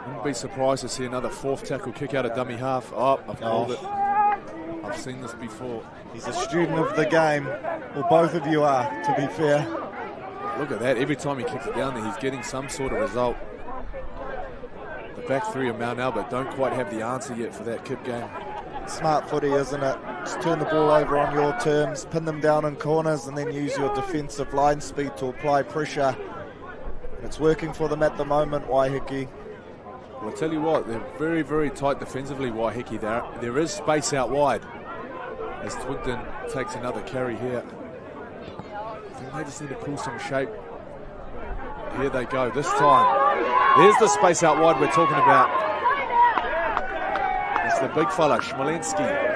A: Wouldn't be surprised to see another 4th tackle kick out of dummy half. Oh, I've called it. I've seen this before.
B: He's a student of the game. Well, both of you are, to be fair.
A: Look at that. Every time he kicks it down there, he's getting some sort of result. The back three of Mount Albert don't quite have the answer yet for that kick game.
B: Smart footy, isn't it? Just turn the ball over on your terms, pin them down in corners, and then use your defensive line speed to apply pressure. And it's working for them at the moment, Waiheke.
A: Well, I'll tell you what, they're very, very tight defensively, Waiheke. There is space out wide as Twigden takes another carry here. I think they just need to pull some shape. here they go this time. Here's the space out wide we're talking about. It's the big fella, Smolenski.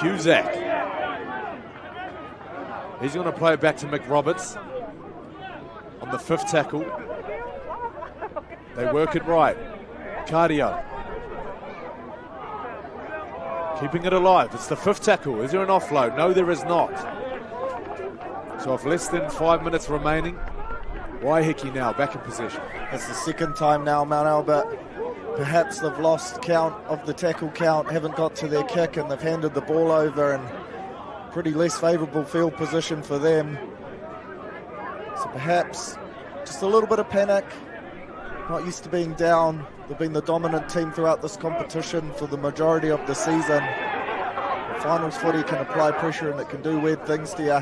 A: Cusack. He's going to play it back to Mick Roberts on the 5th tackle. They work it right. Cardio. Keeping it alive. It's the 5th tackle. Is there an offload? No, there is not. So with less than 5 minutes remaining, Waiheke now back in possession.
B: It's the second time now Mount Albert. Perhaps they've lost count of the tackle count, haven't got to their kick, and they've handed the ball over in pretty less favourable field position for them. So perhaps just a little bit of panic. Not used to being down. They've been the dominant team throughout this competition for the majority of the season. The finals footy can apply pressure and it can do weird things to you.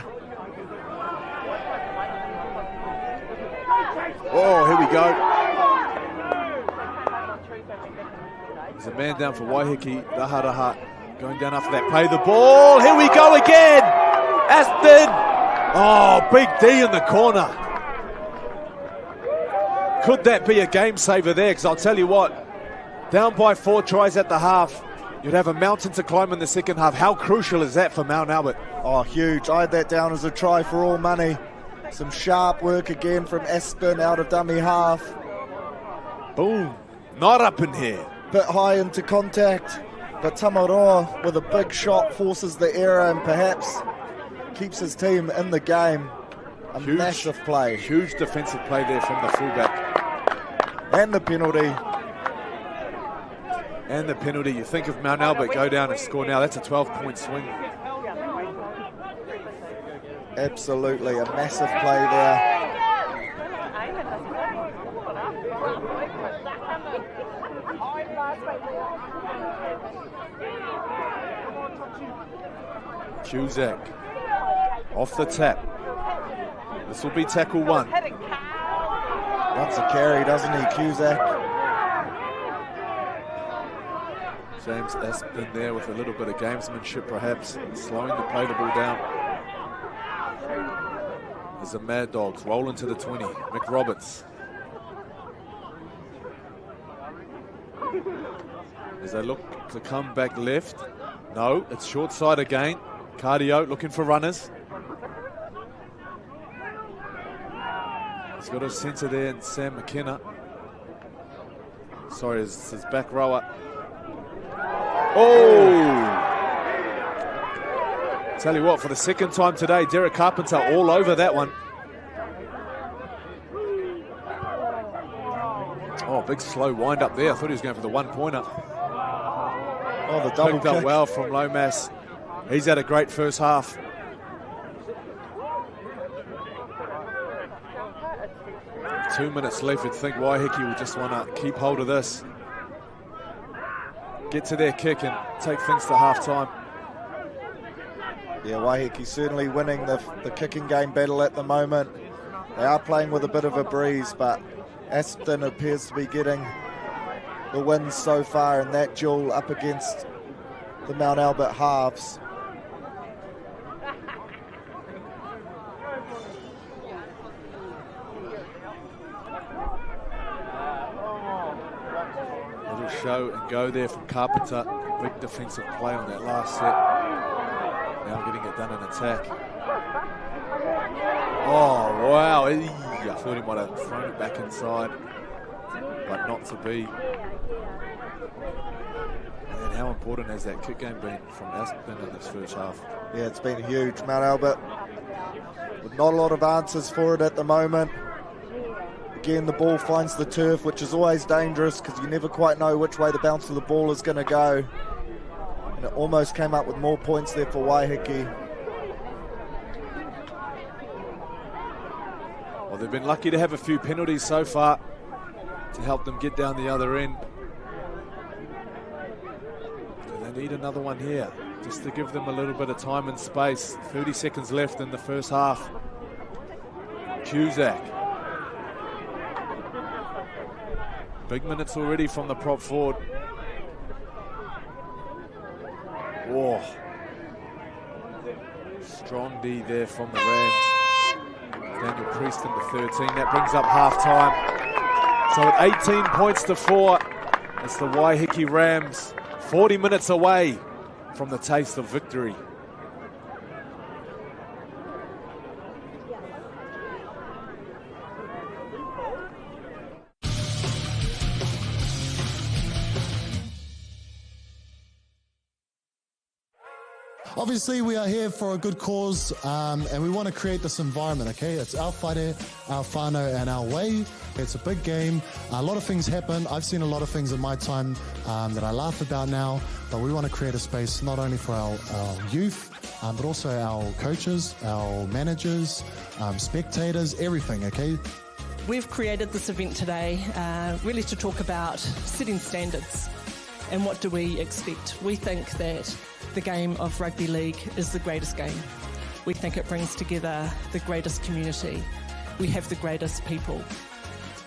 A: Oh, here we go. There's a man down for Waiheke. Raharaha going down after that. Play the ball. Here we go again. Aston. Oh, big D in the corner. Could that be a game saver there? Because I'll tell you what, down by 4 tries at the half, you'd have a mountain to climb in the second half. How crucial is that for Mount Albert?
B: Oh, huge. I had that down as a try for all money. Some sharp work again from Aston out of dummy half.
A: Boom. Not up in here.
B: Bit high into contact, but Tamaroa with a big shot forces the error and perhaps keeps his team in the game. A massive play.
A: Huge defensive play there from the fullback.
B: And the penalty.
A: And the penalty. You think of Mount Albert go down and score now. That's a 12-point swing.
B: Absolutely. A massive play there.
A: Cusack off the tap. This will be tackle 1.
B: Loves a carry, doesn't he, Cusack?
A: James Aspen there with a little bit of gamesmanship perhaps, slowing to play the ball down. As the Mad Dogs roll into the 20. Mick Roberts. As they look to come back left. No, it's short side again. Cardio looking for runners. He's got a centre there in Sam McKenna. Sorry, it's his back rower. Oh! Tell you what, for the second time today, Derek Carpenter all over that one. Oh, big slow wind up there. I thought he was going for the 1-pointer.
B: Oh, the double
A: picked up
B: kick.
A: well from Lomas. He's had a great first half. With 2 minutes left. You'd think Waiheke will just want to keep hold of this. Get to their kick and take things to half-time.
B: Yeah, Waiheke certainly winning the kicking game battle at the moment. They are playing with a bit of a breeze, but Aston appears to be getting the wins so far in that duel up against the Mount Albert halves.
A: Little show and go there from Carpenter. Big defensive play on that last set. Now getting it done in attack. Oh, wow. I thought he might have thrown it back inside, but not to be. And how important has that kick game been from Aspen in this first half?
B: Yeah, it's been huge. Mount Albert with not a lot of answers for it at the moment. Again, the ball finds the turf, which is always dangerous because you never quite know which way the bounce of the ball is going to go. And it almost came up with more points there for Waiheke.
A: Well, they've been lucky to have a few penalties so far to help them get down the other end. Do they need another one here just to give them a little bit of time and space? 30 seconds left in the first half. Cusack. Big minutes already from the prop forward. Strong D there from the Rams. Daniel Preston to 13. That brings up half-time. So at 18 points to 4, it's the Waiheke Rams 40 minutes away from the taste of victory.
G: Obviously, we are here for a good cause, and we want to create this environment, okay? It's our whare, our whānau, and our way. It's a big game. A lot of things happen. I've seen a lot of things in my time that I laugh about now, but we want to create a space not only for our youth, but also our coaches, our managers, spectators, everything, okay?
H: We've created this event today really to talk about setting standards and what do we expect. We think that the game of rugby league is the greatest game. We think it brings together the greatest community. We have the greatest people.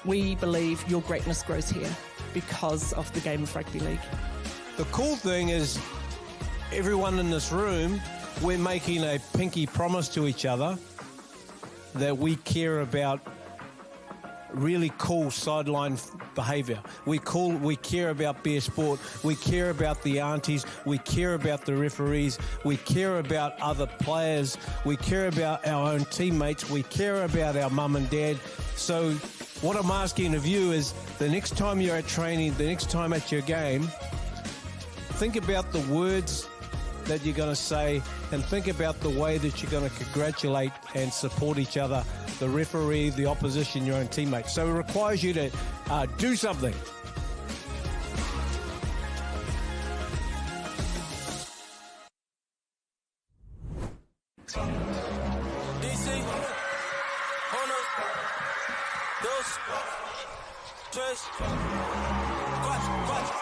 H: We believe your greatness grows here because of the game of rugby league.
I: The cool thing is everyone in this room, we're making a pinky promise to each other that we care about really cool sideline behaviour. We care about bear sport. We care about the aunties. We care about the referees. We care about other players. We care about our own teammates. We care about our mum and dad. So what I'm asking of you is the next time you're at training, the next time at your game, think about the words that you're going to say and think about the way that you're going to congratulate and support each other, the referee, the opposition, your own teammates. So it requires you to do something.
J: DC, uno, dos, tres, cuatro.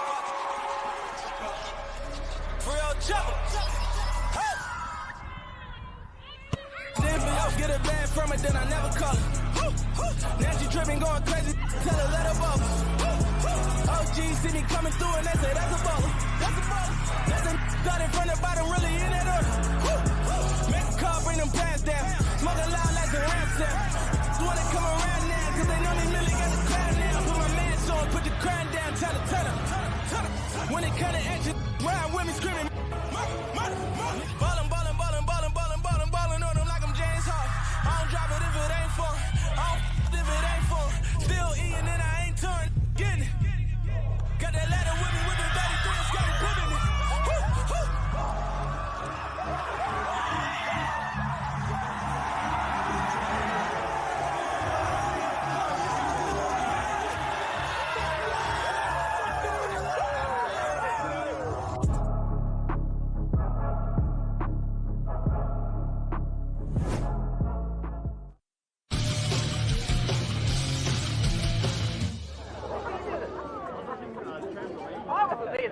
J: Real chopper. Get a bag from it, then I never call her. Now she tripping, going crazy, tell her let her bubble. OG see me coming through and they say that's a baller. That's a started from the bottom, really in that order. Make a car, bring them pants down. Smoking loud like the ram sound. Wanna come around now, cause they know they really got the crowd now. Put my mask on, put the crown down, tell her. When it come to action, ride with me screaming. Ballin' on them like I'm James Hart. I don't drop it if it ain't fun. I don't if it ain't fun. Still eating and I ain't torn. Getting it. Got that ladder with me, whipping 33 and scotty pippin' it.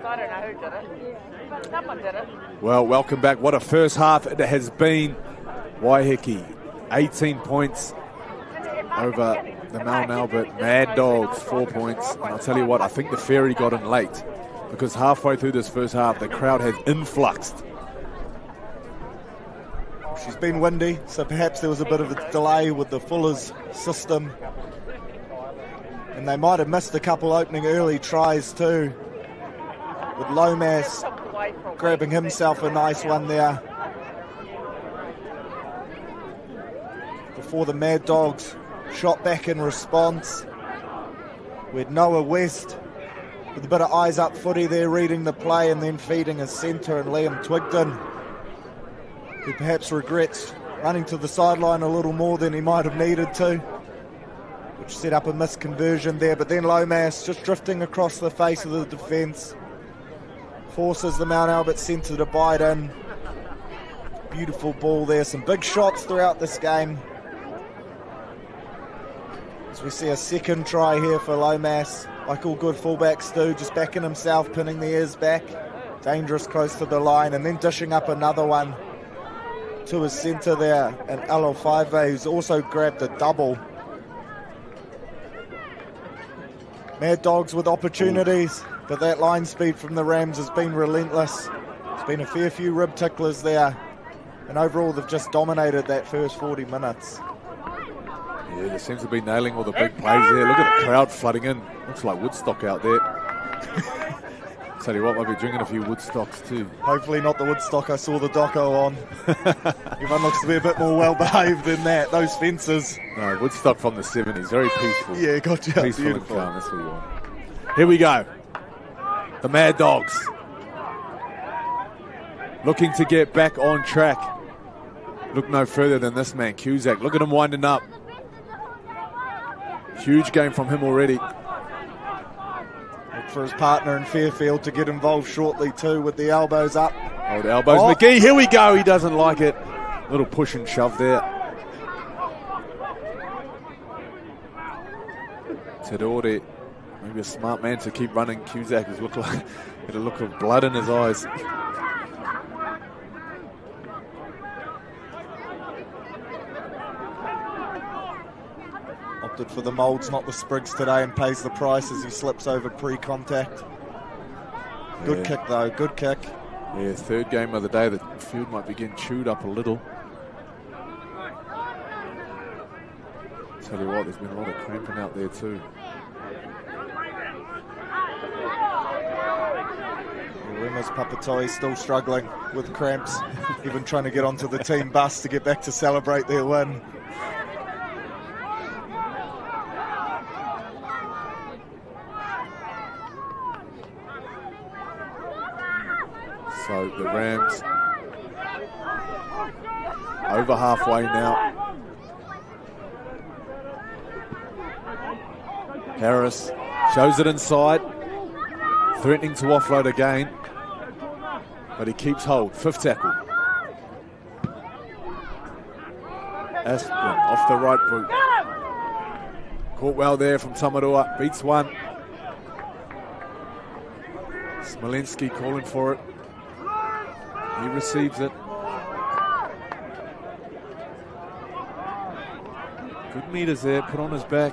F: I don't know who did it, but someone did it.
A: Well, welcome back. What a first half it has been. Waiheke, 18 points over the Mount Albert Mad Dogs, 4 points. And I'll tell you what, I think the ferry got in late because halfway through this first half, the crowd has influxed.
B: She's been windy, so perhaps there was a bit of a delay with the Fuller's system. And they might have missed a couple opening early tries too, with Lomas grabbing himself a nice one there before the Mad Dogs shot back in response. We had Noah West with a bit of eyes up footy there, reading the play and then feeding his centre, and Liam Twigden, who perhaps regrets running to the sideline a little more than he might have needed to, which set up a misconversion there. But then Lomas just drifting across the face of the defence forces the Mount Albert centre to bite in. Beautiful ball there. Some big shots throughout this game, as we see a second try here for Lomas, like all good fullbacks do, just backing himself, pinning the ears back, dangerous close to the line, and then dishing up another one to his centre there, and Alofaive, who's also grabbed a double. Mad Dogs with opportunities, but that line speed from the Rams has been relentless. There's been a fair few rib ticklers there And overall, they've just dominated that first 40 minutes.
A: Yeah, they seems to be nailing all the big plays there. Look at the crowd flooding in. Looks like Woodstock out there. Tell you what, might be drinking a few Woodstocks too.
B: Hopefully not the Woodstock I saw the doco on. Everyone looks to be a bit more well-behaved than that, those fences.
A: No, Woodstock from the 70s, very peaceful.
B: Yeah, gotcha.
A: Peaceful
B: Beautiful.
A: and calm, that's what you want. Here we go. The Mad Dogs. Looking to get back on track. Look no further than this man, Cusack. Look at him winding up. Huge game from him already.
B: Look for his partner in Fairfield to get involved shortly too with the elbows up.
A: Old elbows. Oh. McGee, here we go. He doesn't like it. Little push and shove there. Tedore, maybe a smart man to keep running. Cusack has looked like had a look of blood in his eyes.
B: Opted for the moulds, not the sprigs today, and pays the price as he slips over pre-contact. Good kick though, good kick.
A: Yeah, third game of the day. The field might be getting chewed up a little. Tell you what, there's been a lot of cramping out there too.
B: Remus Papatoi still struggling with cramps, even trying to get onto the team bus to get back to celebrate their win.
A: So the Rams over halfway now. Harris shows it inside, threatening to offload again, but he keeps hold. Fifth tackle. Asplin off the right boot. Caught well there from Tamaroa, beats one. Smolinski calling for it. He receives it. Good meters there, put on his back.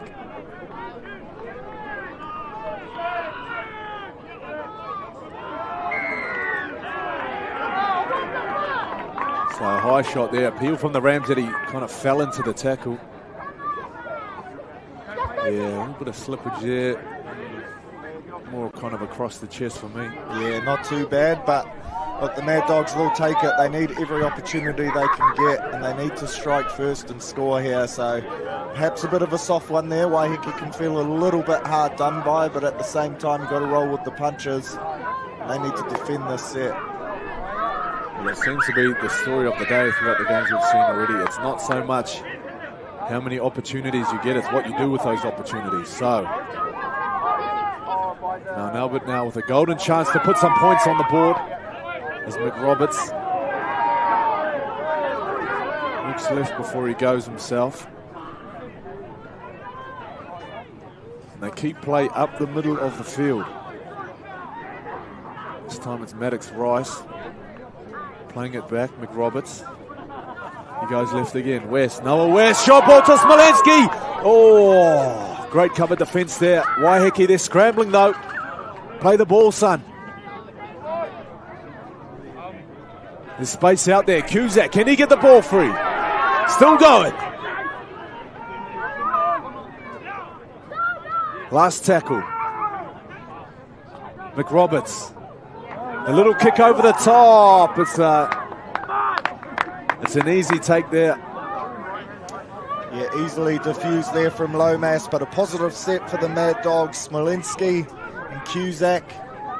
A: So a high shot there, appeal from the Rams that he kind of fell into the tackle. Yeah, a little bit of slippage there. More kind of across the chest for me.
B: Yeah, not too bad, but look, the Mad Dogs will take it. They need every opportunity they can get, and they need to strike first and score here. So perhaps a bit of a soft one there. Waiheke can feel a little bit hard done by, but at the same time, you've got to roll with the punches. They need to defend this set.
A: Well, it seems to be the story of the day throughout the games we've seen already. It's not so much how many opportunities you get, it's what you do with those opportunities. So now Albert now with a golden chance to put some points on the board as McRoberts looks left before he goes himself. And they keep play up the middle of the field. This time it's Maddox Rice playing it back. McRoberts. He goes left again. West. Noah West. Short ball to Smolinski. Oh, great cover defense there. Waiheke, they're scrambling though. Play the ball, son. There's space out there. Cusack, can he get the ball free? Still going. Last tackle. McRoberts. A little kick over the top. It's an easy take there.
B: Yeah, easily diffused there from Lomas, but a positive set for the Mad Dogs. Smolinski and Cusack,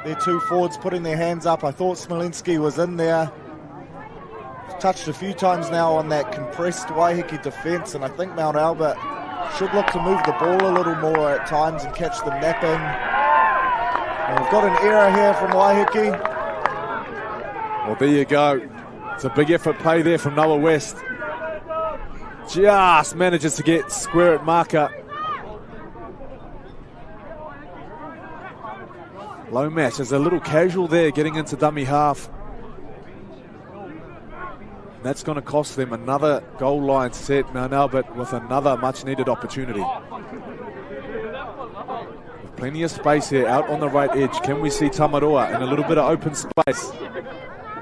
B: their two forwards putting their hands up. I thought Smolinski was in there. Touched a few times now on that compressed Waiheke defence, and I think Mount Albert should look to move the ball a little more at times and catch them napping. And we've got an error here from Waiheke.
A: Well, there you go. It's a big effort play there from Noah West. Just manages to get square at marker. Lomas is a little casual there getting into dummy half. That's going to cost them another goal line set. Mount Albert with another much needed opportunity. With plenty of space here out on the right edge. Can we see Tamaroa in a little bit of open space?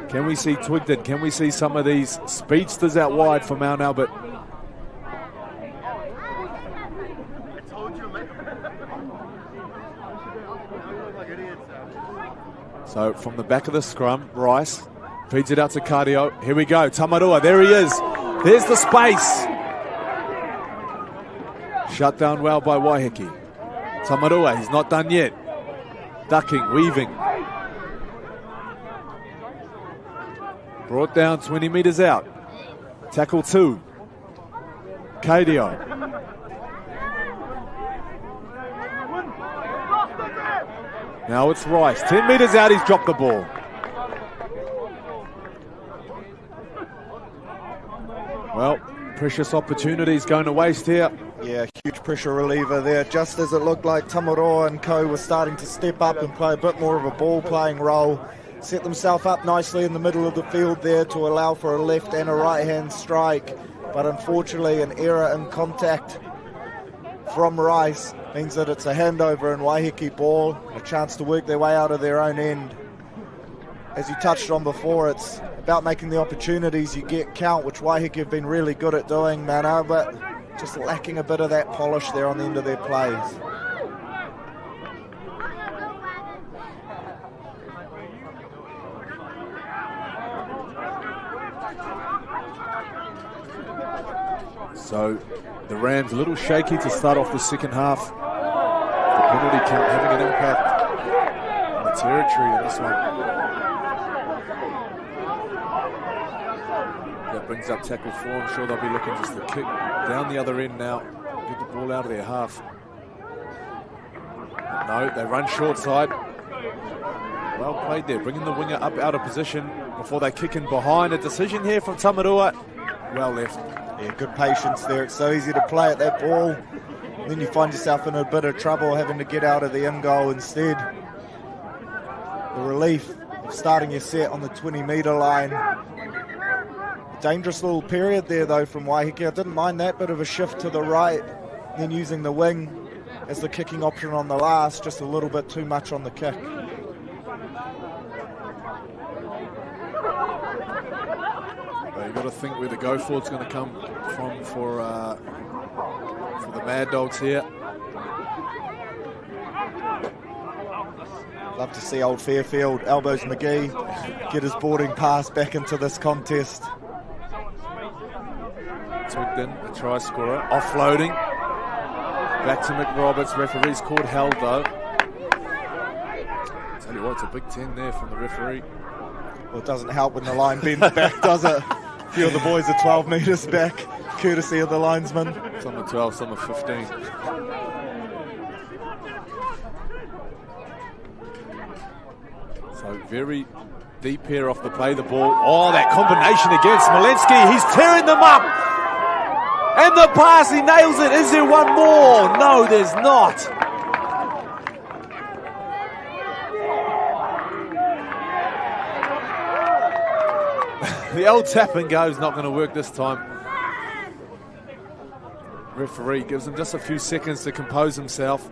A: Can we see Twigden? Can we see some of these speedsters out wide for Mount Albert? So from the back of the scrum, Rice feeds it out to Cardio. Here we go, Tamarua, there he is. There's the space. Shut down well by Waiheke. Tamarua, he's not done yet. Ducking, weaving. Brought down 20 metres out. Tackle 2. Kadio. Now it's Rice. 10 metres out, he's dropped the ball. Well, precious opportunities going to waste here.
B: Yeah, huge pressure reliever there. Just as it looked like Tamaroa and co were starting to step up and play a bit more of a ball-playing role. Set themselves up nicely in the middle of the field there to allow for a left and a right-hand strike. But unfortunately, an error in contact from Rice means that it's a handover and Waiheke ball, a chance to work their way out of their own end. As you touched on before, it's about making the opportunities you get count, which Waiheke have been really good at doing, man, but just lacking a bit of that polish there on the end of their plays.
A: So the Rams a little shaky to start off the second half. The penalty count having an impact on the territory in this one. That brings up tackle 4. I'm sure they'll be looking just to kick down the other end now. Get the ball out of their half. No, they run short side. Well played there, bringing the winger up out of position before they kick in behind. A decision here from Tamarua. Well left.
B: Yeah, good patience there. It's so easy to play at that ball. Then you find yourself in a bit of trouble having to get out of the in goal instead. The relief of starting your set on the 20-metre line. Dangerous little period there though from Waiheke. I didn't mind that bit of a shift to the right, then using the wing as the kicking option on the last, just a little bit too much on the kick.
A: Well, you've got to think where the go forward's going to come from for the Mad Dogs here.
B: Love to see old Fairfield, Elbows McGee, get his boarding pass back into this contest.
A: Twigden, a try scorer, offloading. Back to McRoberts, referee's called held though. Tell you what, it's a big 10 there from the referee.
B: Well, it doesn't help when the line bends back, does it? A few of the boys are 12 metres back, courtesy of the linesman.
A: Some are 12, some are 15. So very deep here off the play, the ball. Oh, that combination against Smolenski. He's tearing them up. And the pass, he nails it. Is there one more? No, there's not. The old tap and go is not going to work this time. Referee gives him just a few seconds to compose himself.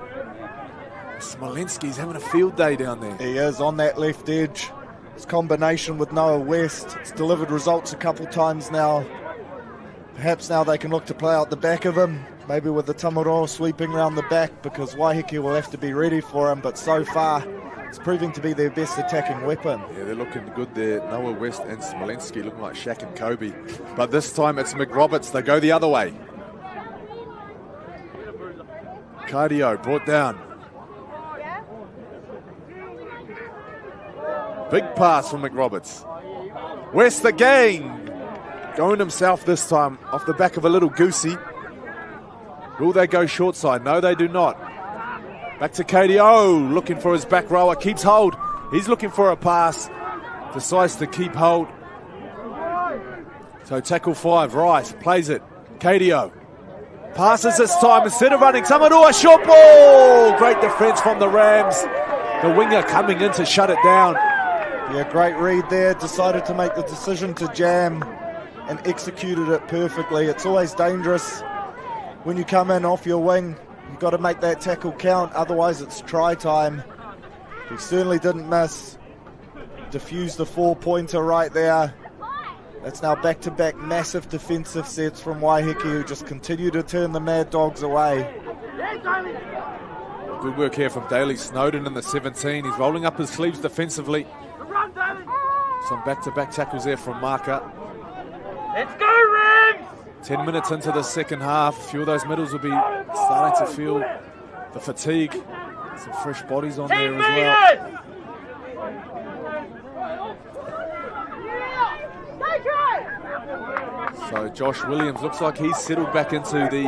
A: Smolenski's having a field day down there.
B: He is on that left edge. His combination with Noah West, it's delivered results a couple times now. Perhaps now they can look to play out the back of him, maybe with the Tamaroa sweeping around the back, because Waiheke will have to be ready for him, but so far it's proving to be their best attacking weapon.
A: Yeah, they're looking good there. Noah West and Smolenski looking like Shaq and Kobe. But this time it's McRoberts. They go the other way. Cardio brought down. Big pass from McRoberts. West again. Going himself this time off the back of a little goosey. Will they go short side? No, they do not. Back to KDO, looking for his back rower. Keeps hold. He's looking for a pass. Decides to keep hold. So tackle 5, Rice plays it. KDO passes this time instead of running. Tamarua, short ball. Great defense from the Rams. The winger coming in to shut it down.
B: Yeah, great read there. Decided to make the decision to jam and executed it perfectly. It's always dangerous when you come in off your wing. You've got to make that tackle count, otherwise it's try time. He certainly didn't miss. diffused the 4-pointer right there. That's now back-to-back massive defensive sets from Waiheke, who just continue to turn the Mad Dogs away.
A: Good work here from Daly Snowden in the 17. He's rolling up his sleeves defensively. Some back-to-back tackles there from Marker.
E: Let's go, Rams!
A: 10 minutes into the second half. A few of those middles will be starting to feel the fatigue. Some fresh bodies on there as well. So Josh Williams looks like he's settled back into the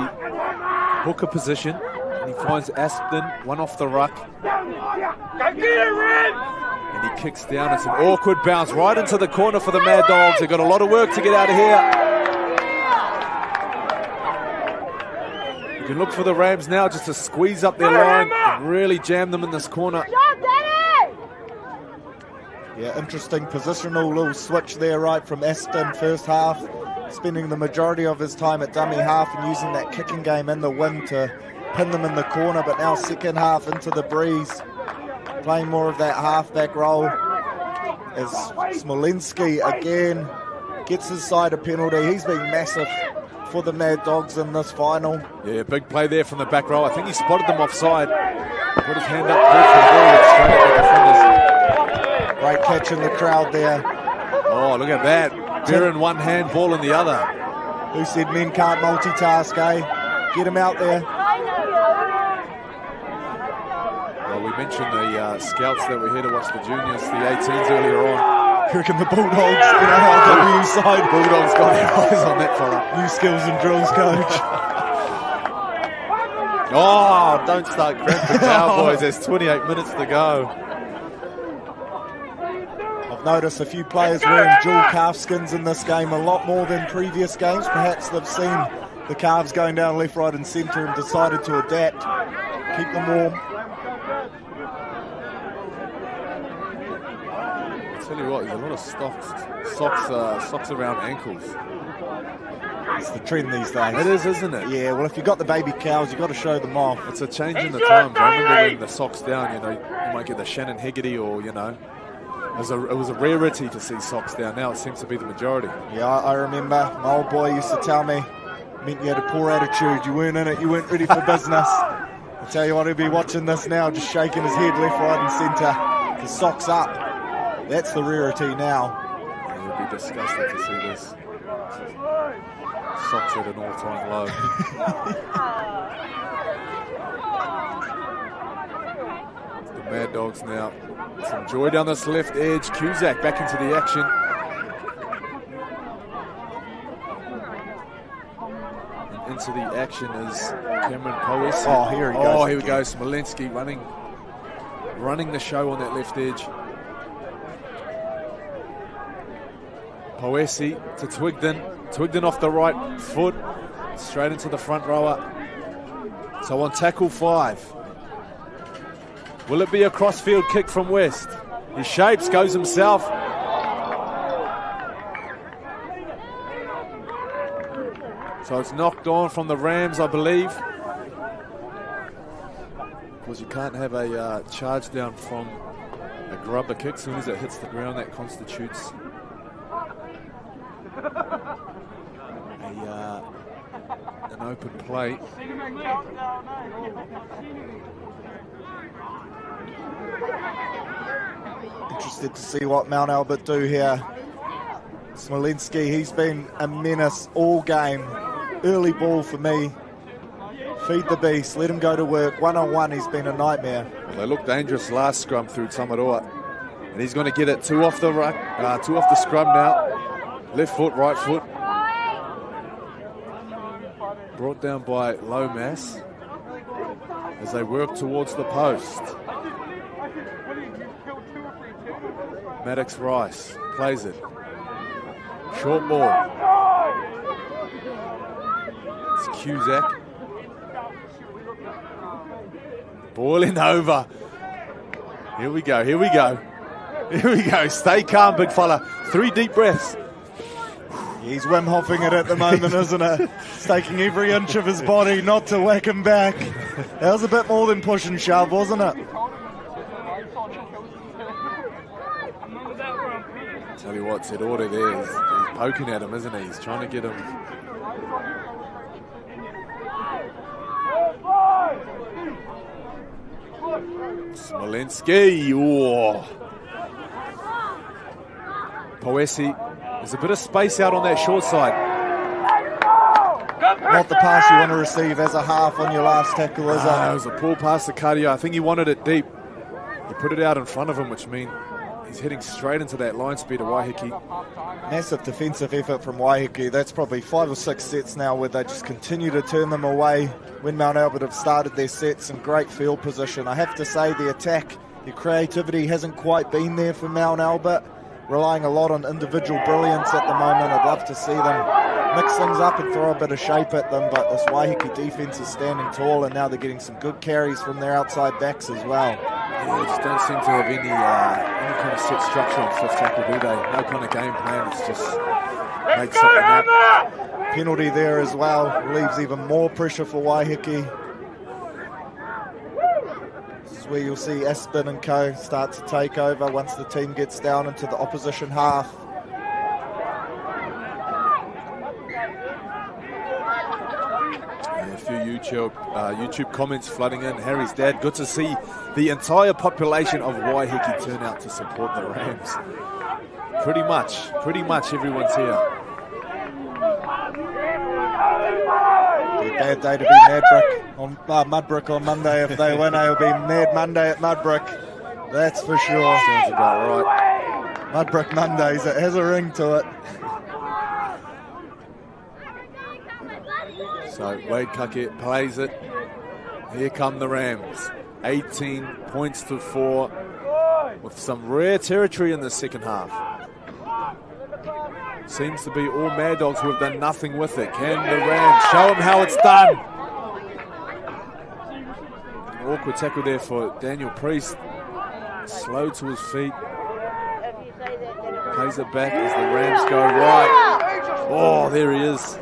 A: hooker position. And he finds Aspden, one off the ruck. And he kicks down. It's an awkward bounce right into the corner for the Mad Dogs. They've got a lot of work to get out of here. You can look for the Rams now just to squeeze up their line and really jam them in this corner.
B: Yeah, interesting positional little switch there, right, from Aston first half, spending the majority of his time at dummy half and using that kicking game in the wing to pin them in the corner, but now second half into the breeze, playing more of that halfback role as Smolinski again gets his side a penalty. He's been massive for the Mad Dogs in this final.
A: Yeah, big play there from the back row. I think he spotted them offside. Put his hand up, straight at the defenders.
B: Great catch in the crowd there.
A: Oh, look at that. Bear in one hand, ball in the other.
B: Who said men can't multitask, eh? Get him out there.
A: Well, we mentioned the scouts that were here to watch the juniors, the 18s earlier on.
B: You reckon the Bulldogs, NRLW side?
A: Bulldogs got their eyes on that fella.
B: New skills and drills coach.
A: Oh, don't start cramping now, boys. There's 28 minutes to go.
B: I've noticed a few players wearing dual calf skins in this game, a lot more than previous games. Perhaps they've seen the calves going down left, right and centre and decided to adapt, keep them warm.
A: I'll tell you what, there's a lot of socks around ankles.
B: It's the trend these days.
A: It is, isn't it?
B: Yeah, well, if you've got the baby cows, you've got to show them off.
A: It's a change in the times. I remember when the socks down, you might get the Shannon Hegarty or, it was a rarity to see socks down. Now it seems to be the majority.
B: Yeah, I remember my old boy used to tell me, meant you had a poor attitude, you weren't in it, you weren't ready for business. I tell you what, he'll be watching this now, just shaking his head left, right and centre. The socks up. That's the rarity now.
A: Yeah, he'll be disgusted to see this. Socks at an all-time low. The Mad Dogs now. Some joy down this left edge. Cusack back into the action. And into the action is Cameron Poesi.
B: Oh, here he goes.
A: Oh, here we go. Smolinski running the show on that left edge. Poesi to Twigden. Twigden off the right foot. Straight into the front rower. So on tackle 5. Will it be a crossfield kick from West? He shapes, goes himself. So it's knocked on from the Rams, I believe. Because you can't have a charge down from a grubber kick. As soon as it hits the ground, that constitutes an open play.
B: Interested to see what Mount Albert do here. Smolinski, he's been a menace all game. Early ball for me. Feed the beast, let him go to work. One-on-one, he's been a nightmare.
A: Well, they looked dangerous last scrum through Tamaroa. And he's going to get it 2 off the scrum now. Left foot, right foot. Brought down by Lomas as they work towards the post. Maddox Rice plays it. Short ball. It's Cusack. Boiling over. Here we go, here we go. Here we go. Stay calm, big fella. 3 deep breaths.
B: He's Wim Hofing it at the moment, isn't it? He's taking every inch of his body not to whack him back. That was a bit more than push and shove, wasn't it?
A: Tell you what, Sedore there, he's poking at him, isn't he? He's trying to get him. Smolinski, oh. Poesi, there's a bit of space out on that short side.
B: Not the pass you want to receive as a half on your last tackle, is it?
A: It was a poor pass to Cardio. I think he wanted it deep. He put it out in front of him, which means he's heading straight into that line speed of Waiheke.
B: Massive defensive effort from Waiheke. That's probably 5 or 6 sets now where they just continue to turn them away when Mount Albert have started their sets in great field position. I have to say the attack, the creativity hasn't quite been there for Mount Albert, relying a lot on individual brilliance at the moment. I'd love to see them mix things up and throw a bit of shape at them, but this Waiheke defense is standing tall, and now they're getting some good carries from their outside backs as well.
A: Yeah, they just don't seem to have any kind of set structure on fifth tackle, do they? No kind of game plan. It's just make something up.
B: Penalty there as well, leaves even more pressure for Waiheke. This is where you'll see Aspen and co start to take over once the team gets down into the opposition half.
A: A few YouTube comments flooding in. Harry's dad, good to see the entire population of Waiheke turn out to support the Rams. Pretty much everyone's here.
B: Be a bad day to be Mudbrook on Monday if they win. It'll be Mad Monday at Mudbrook, that's for sure.
A: Sounds about right.
B: Mudbrook Mondays, it has a ring to it.
A: So Wade Kake plays it. Here come the Rams. 18 points to 4 with some rare territory in the second half. Seems to be all Mad Dogs who have done nothing with it. Can the Rams show them how it's done? An awkward tackle there for Daniel Priest. Slow to his feet. Plays it back as the Rams go right. Oh, there he is.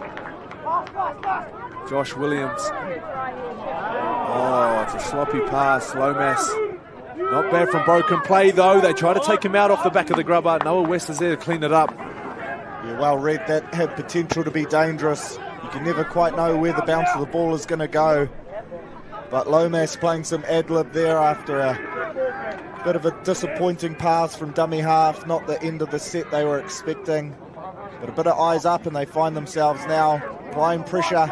A: Josh Williams. Oh, it's a sloppy pass. Lomas. Not bad from broken play, though. They try to take him out off the back of the grubber. Noah West is there to clean it up.
B: Yeah, well read. That had potential to be dangerous. You can never quite know where the bounce of the ball is going to go. But Lomas playing some ad-lib there after a bit of a disappointing pass from dummy half. Not the end of the set they were expecting. But a bit of eyes up, and they find themselves now applying pressure.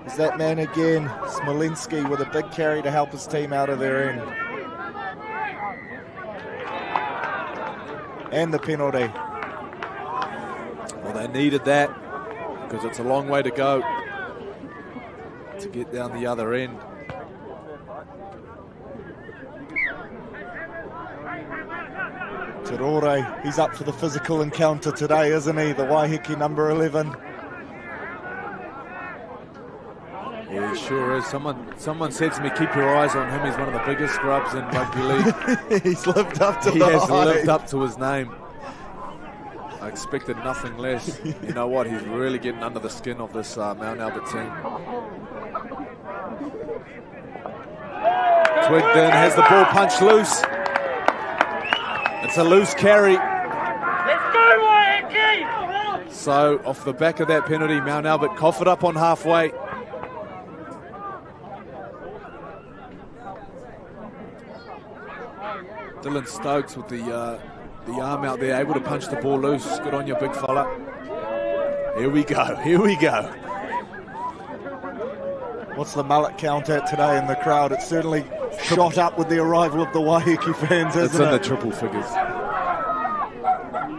B: Is that man again, Smolinski, with a big carry to help his team out of their end. And the penalty.
A: Well, they needed that because it's a long way to go to get down the other end.
B: Terore, he's up for the physical encounter today, isn't he? The Waiheke number 11.
A: Yeah, he sure is. Someone said to me, keep your eyes on him. He's one of the biggest scrubs in rugby league.
B: He's lived up to
A: He has lived up to his name. I expected nothing less. You know what? He's really getting under the skin of this Mount Albert team. Twigden has the ball punched loose. It's a loose carry.
J: Let's go, Waiheke!
A: So, off the back of that penalty, Mount Albert cough it up on halfway. Dylan Stokes with the arm out there, able to punch the ball loose. Good on you, big fella. Here we go.
B: What's the mullet count at today in the crowd? It's certainly shot up with the arrival of the Waiheke fans, isn't it?
A: It's in the triple figures.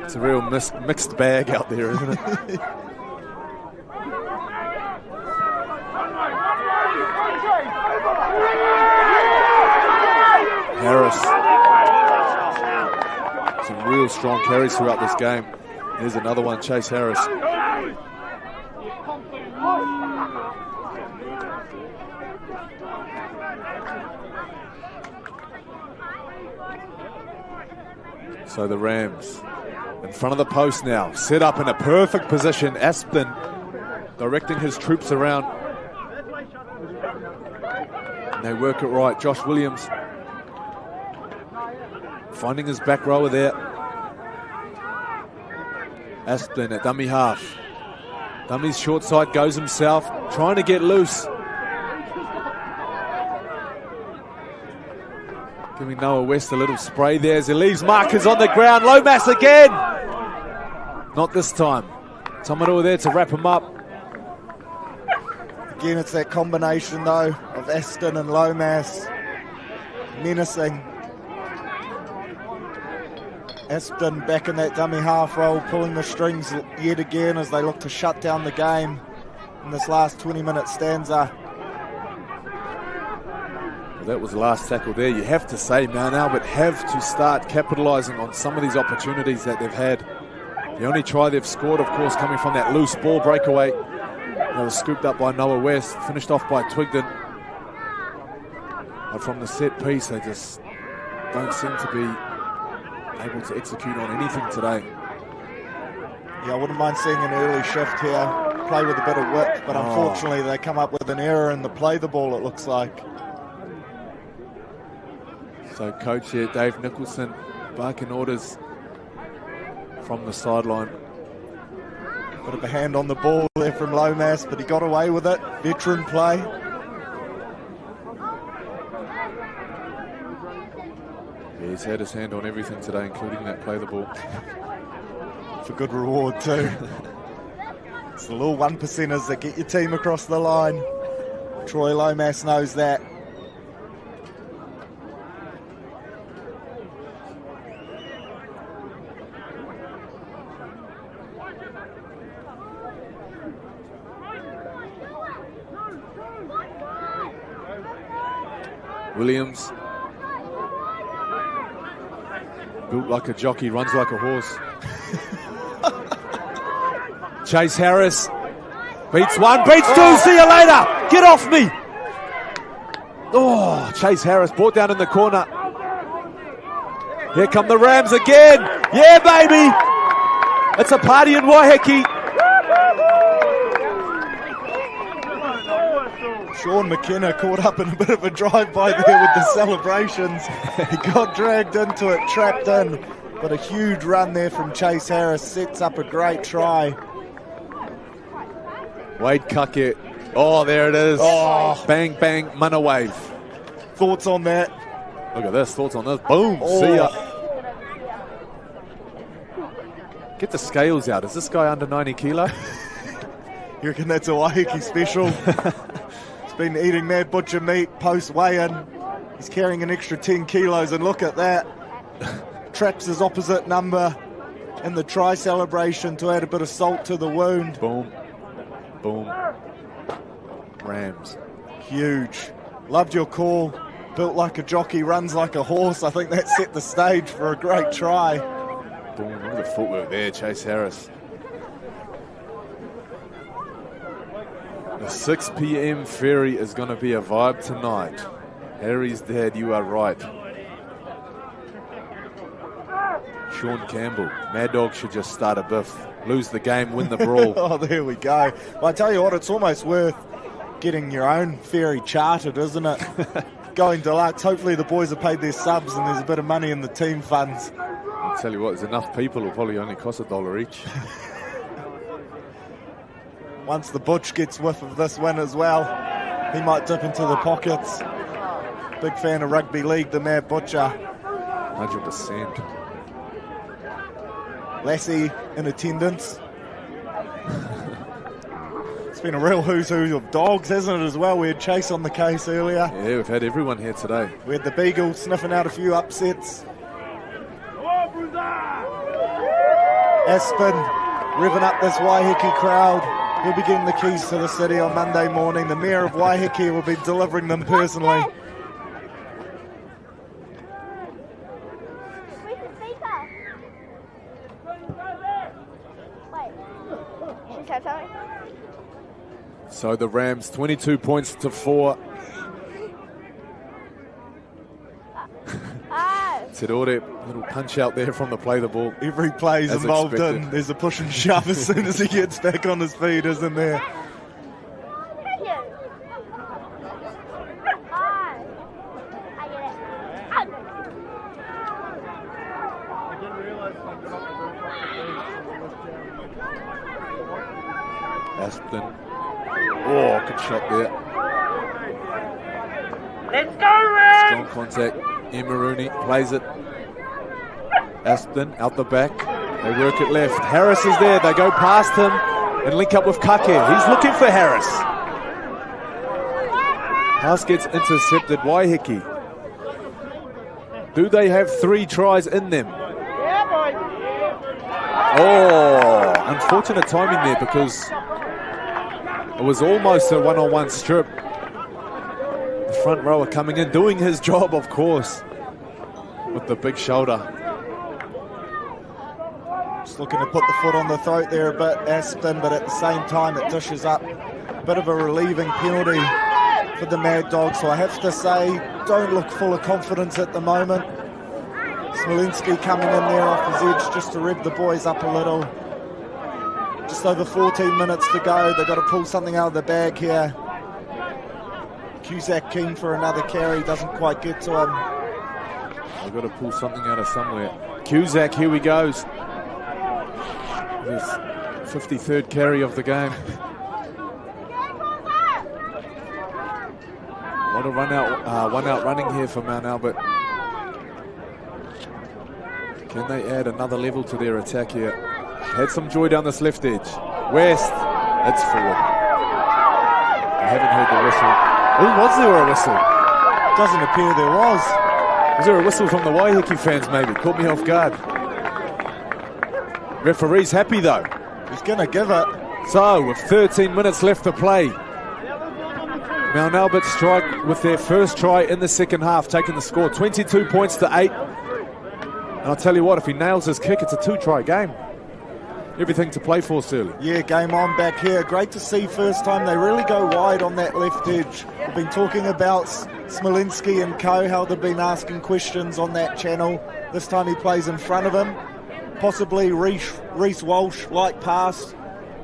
A: It's a real mixed bag out there, isn't it? Harris. Some real strong carries throughout this game. There's another one, Chase Harris. So the Rams in front of the post now, set up in a perfect position. Aspen directing his troops around. And they work it right. Josh Williams finding his back rower there. Asplin at dummy half. Dummy's short side goes himself, trying to get loose. Giving Noah West a little spray there as he leaves markers on the ground. Lomas again! Not this time. Tomaroa there to wrap him up.
B: Again, it's that combination, though, of Aston and Lomas. Menacing. Aston back in that dummy half role, pulling the strings yet again as they look to shut down the game in this last 20-minute stanza.
A: Well, that was the last tackle there. You have to say, Mount Albert have to start capitalising on some of these opportunities that they've had. The only try they've scored, of course, coming from that loose ball breakaway. They were scooped up by Noah West, finished off by Twigden. But from the set piece, they just don't seem to be able to execute on anything today.
B: Yeah, I wouldn't mind seeing an early shift here, play with a bit of width, but unfortunately they come up with an error in the play the ball, it looks like.
A: So coach here, Dave Nicholson, barking orders from the sideline.
B: Bit of a hand on the ball there from Lomas, but he got away with it. Veteran play.
A: Yeah, he's had his hand on everything today, including that play the ball.
B: It's a good reward too. It's the little 1%ers that get your team across the line. Troy Lomas knows that.
A: Williams, built like a jockey, runs like a horse. Chase Harris beats one, beats two, see you later, get off me. Oh, Chase Harris brought down in the corner. Here come the Rams again. Yeah, baby. It's a party in Waiheke.
B: Sean McKenna caught up in a bit of a drive-by there with the celebrations. He got dragged into it, trapped in. But a huge run there from Chase Harris sets up a great try.
A: Wade Cuckett. Oh, there it is.
B: Oh.
A: Bang, bang, mana wave.
B: Thoughts on that?
A: Look at this, thoughts on this. Boom, see ya. Get the scales out. Is this guy under 90 kilo?
B: You reckon that's a Waiheke special? Been eating mad butcher meat post weigh-in. He's carrying an extra 10 kilos, and look at that. Traps his opposite number in the try celebration to add a bit of salt to the wound.
A: Boom, boom. Rams.
B: Huge. Loved your call. Built like a jockey, runs like a horse. I think that set the stage for a great try.
A: Boom, look at the footwork there, Chase Harris. The 6 p.m. ferry is going to be a vibe tonight. Harry's dad, you are right. Sean Campbell. Mad Dog should just start a biff. Lose the game, win the brawl.
B: Oh, there we go. Well, I tell you what, it's almost worth getting your own ferry chartered, isn't it? Going deluxe. Hopefully the boys have paid their subs and there's a bit of money in the team funds.
A: I'll tell you what, there's enough people who'll probably only cost $1 each.
B: Once the Butch gets whiff of this win as well, he might dip into the pockets. Big fan of rugby league, the Mad Butcher.
A: 100%.
B: Lassie in attendance. It's been a real who's who of dogs, hasn't it, as well? We had Chase on the case earlier.
A: Yeah, we've had everyone here today.
B: We had the Beagle sniffing out a few upsets. Aspen revving up this Waiheke crowd. He'll be getting the keys to the city on Monday morning. The Mayor of Waiheke will be delivering them personally.
A: So the Rams, 22 points to 4. Tidore, little punch out there from the play the ball.
B: Every play's involved expected. In. There's a push and shove as soon as he gets back on his feet, isn't there?
A: Aspen. Oh, good shot there.
J: Let's go, Red!
A: Strong contact. Emaruni plays it. Aspen out the back. They work it left. Harris is there. They go past him and link up with Kake. He's looking for Harris. Pass gets intercepted. Waiheke. Do they have 3 tries in them? Oh, unfortunate timing there because it was almost a one-on-one strip. The front rower coming in, doing his job, of course, with the big shoulder.
B: Just looking to put the foot on the throat there a bit, Aspen, but at the same time it dishes up a bit of a relieving penalty for the Mad Dogs. So I have to say, don't look full of confidence at the moment. Smolinski coming in there off his edge just to rev the boys up a little. Just over 14 minutes to go. They've got to pull something out of the bag here. Cusack keen for another carry, doesn't quite get to him.
A: They've got to pull something out of somewhere. Cusack, here he goes. His 53rd carry of the game. A lot of one out running here for Mount Albert. Can they add another level to their attack here? Had some joy down this left edge. West, it's forward. I haven't heard the whistle. Oh, was there a whistle?
B: Doesn't appear there was.
A: Was there a whistle from the Waiheke fans maybe? Caught me off guard. Referee's happy though.
B: He's going to give it.
A: So, with 13 minutes left to play, Mount Albert strike with their first try in the second half, taking the score 22 points to 8. And I'll tell you what, if he nails his kick, it's a 2-try game. Everything to play for, Surly.
B: Yeah, game on back here. Great to see first time they really go wide on that left edge. We've been talking about Smolinski and co, how they've been asking questions on that channel. This time he plays in front of him. Possibly Reece Walsh-like pass.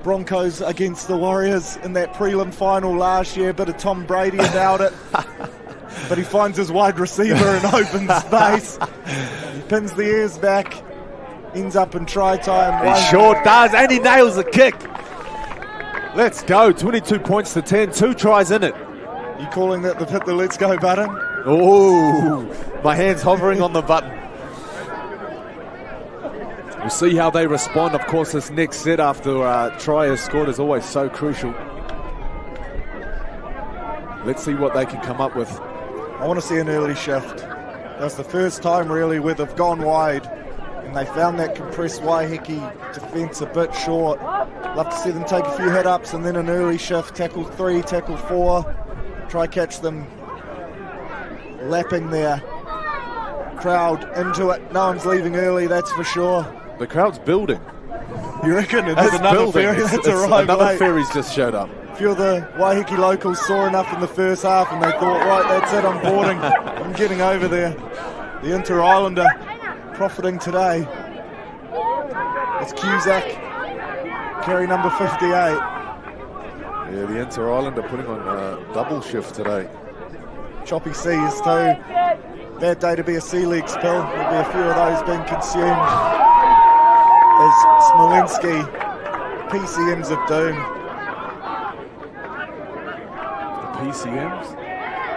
B: Broncos against the Warriors in that prelim final last year. Bit of Tom Brady about it. But he finds his wide receiver in open space. He pins the ears back. Ends up in try time.
A: He sure does, and he nails the kick. Let's go, 22 points to 10, 2 tries in it.
B: You calling that they've hit the let's go button?
A: Oh, my hand's hovering on the button. We'll see how they respond. Of course, this next set after a try is scored is always so crucial. Let's see what they can come up with.
B: I want to see an early shift. That's the first time really where they've gone wide and they found that compressed Waiheke defence a bit short. Love to see them take a few hit-ups and then an early shift, tackle 3, tackle 4, try catch them lapping their crowd into it. No one's leaving early, that's for sure.
A: The crowd's building.
B: You reckon? There's another ferry that's arrived
A: Another
B: late.
A: ferry's just showed up.
B: A few of the Waiheke locals saw enough in the first half and they thought, right, that's it, I'm boarding. I'm getting over there. The Inter-Islander profiting today. It's Cusack, carry number 58.
A: Yeah, the Inter-Islander putting on a double shift today.
B: Choppy seas too. Bad day to be a sea league spill. There'll be a few of those being consumed. As Smolinski, PCMs of doom.
A: The PCMs?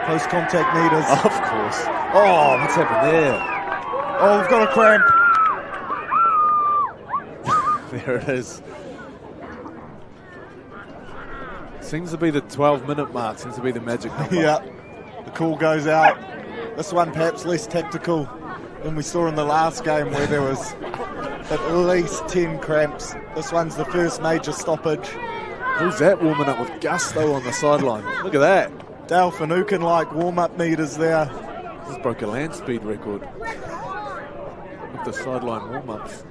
B: Post-contact meters.
A: Of course. Oh, what's happened there?
B: Oh, we've got a cramp.
A: There it is. Seems to be the 12-minute mark. Seems to be the magic number.
B: Yeah, the call goes out. This one perhaps less tactical than we saw in the last game where there was at least 10 cramps. This one's the first major stoppage.
A: Who's that warming up with gusto on the sideline? Look at that.
B: Dale Finucane-like warm-up meters there.
A: This broke a land speed record with the sideline warm-ups.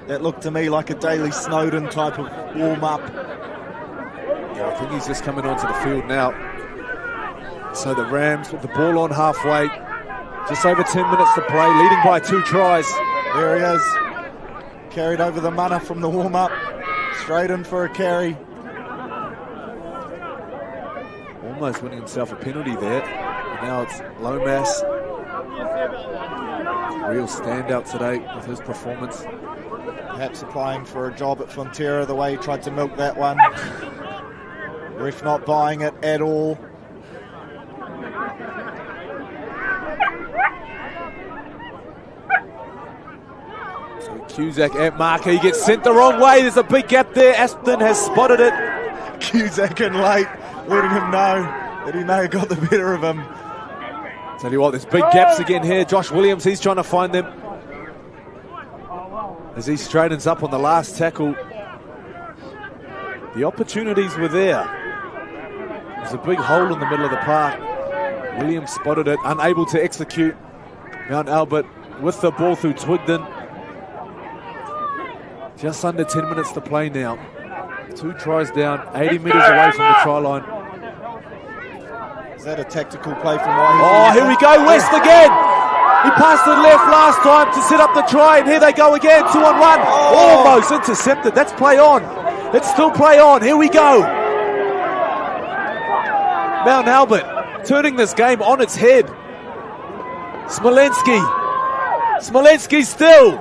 B: That looked to me like a Daly Snowden type of warm-up.
A: Yeah, I think he's just coming onto the field now. So the Rams with the ball on halfway. Just over 10 minutes to play, leading by 2 tries.
B: There he is. Carried over the mana from the warm-up. Straight in for a carry.
A: Almost winning himself a penalty there. And now it's Lomas Real standout today with his performance.
B: Perhaps applying for a job at Fonterra, the way he tried to milk that one. Ref not buying it at all.
A: So Cusack at marker, he gets sent the wrong way. There's a big gap there. Aston has spotted it.
B: Cusack in late, letting him know that he may have got the better of him.
A: Tell you what, there's big gaps again here. Josh Williams, he's trying to find them. As he straightens up on the last tackle. The opportunities were there. There's a big hole in the middle of the park. Williams spotted it, unable to execute. Mount Albert with the ball through Twigden. Just under 10 minutes to play now. 2 tries down, 80 metres away from the try line.
B: Is that a tactical play from Waiheke?
A: Oh, here we go, West again. He passed it left last time to set up the try, and here they go again, 2-on-1. Almost intercepted. That's play on. It's still play on. Here we go. Mount Albert turning this game on its head. Smolenski. Smolenski still.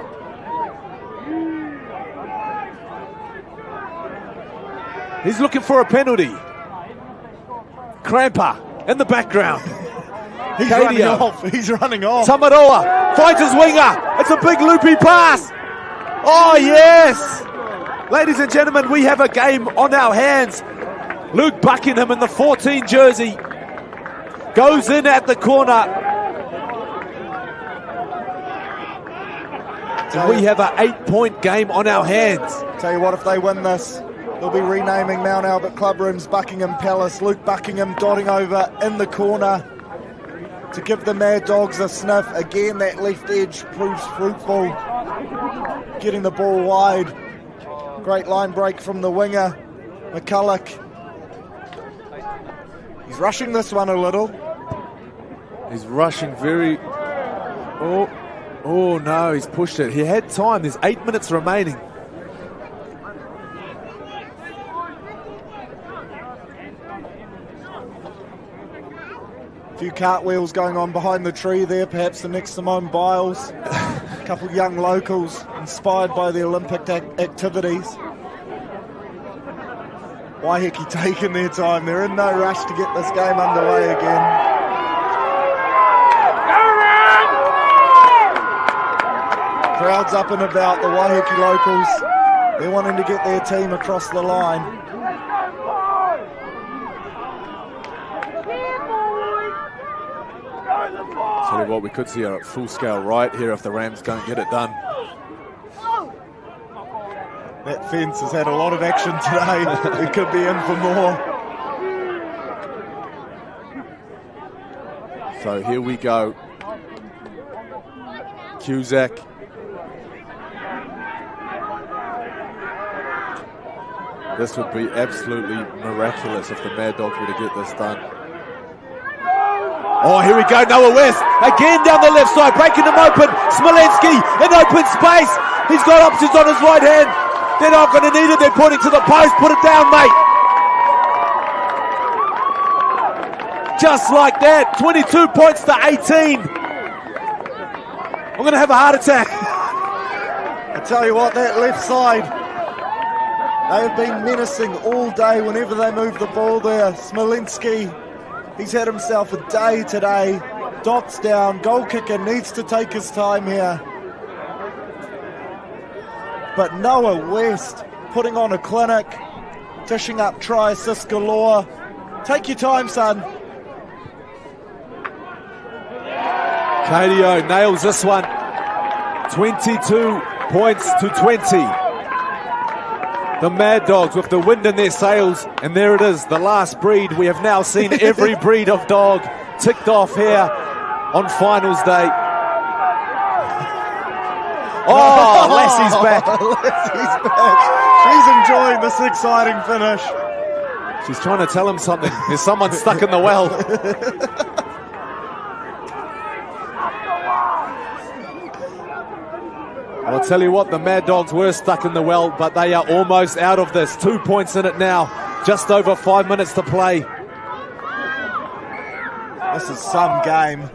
A: He's looking for a penalty. Cramper in the background.
B: He's running off. He's running off.
A: Tamaroa finds his winger. It's a big loopy pass. Oh, yes. Ladies and gentlemen, we have a game on our hands. Luke Buckingham in the 14 jersey goes in at the corner. And we have an 8-point game on our hands.
B: Tell you what, if they win this, they'll be renaming Mount Albert Club Rooms Buckingham Palace. Luke Buckingham dotting over in the corner to give the Mad Dogs a sniff. Again, that left edge proves fruitful. Getting the ball wide. Great line break from the winger, McCulloch. He's rushing this one a little.
A: He's rushing very... Oh no, he's pushed it. He had time. There's 8 minutes remaining.
B: A few cartwheels going on behind the tree there, perhaps the next Simone Biles. A couple of young locals inspired by the Olympic activities. Waiheke taking their time. They're in no rush to get this game underway again. Crowds up and about, the Waiheke locals. They're wanting to get their team across the line.
A: Tell you what, we could see a full-scale riot here if the Rams don't get it done.
B: That fence has had a lot of action today. It could be in for more.
A: So here we go. Cusack. This would be absolutely miraculous if the Mad Dogs were to get this done. Oh, here we go, Noah West. Again down the left side, breaking them open. Smolenski in open space. He's got options on his right hand. They're not going to need it. They're pointing to the post. Put it down, mate. Just like that. 22 points to 18. I'm going to have a heart attack.
B: I tell you what, that left side, they have been menacing all day whenever they move the ball there. Smolenski, he's had himself a day today. Dots down. Goal kicker needs to take his time here. But Noah West putting on a clinic, dishing up try assist galore. Take your time, son.
A: KDO nails this one. 22 points to 20. The Mad Dogs with the wind in their sails. And there it is, the last breed. We have now seen every breed of dog ticked off here on finals day. Oh, Lassie's back.
B: Lassie's back. She's enjoying this exciting finish.
A: She's trying to tell him something. There's someone stuck in the well. I'll tell you what, the Mad Dogs were stuck in the well, but they are almost out of this. 2 points in it now. Just over 5 minutes to play.
B: This is some game.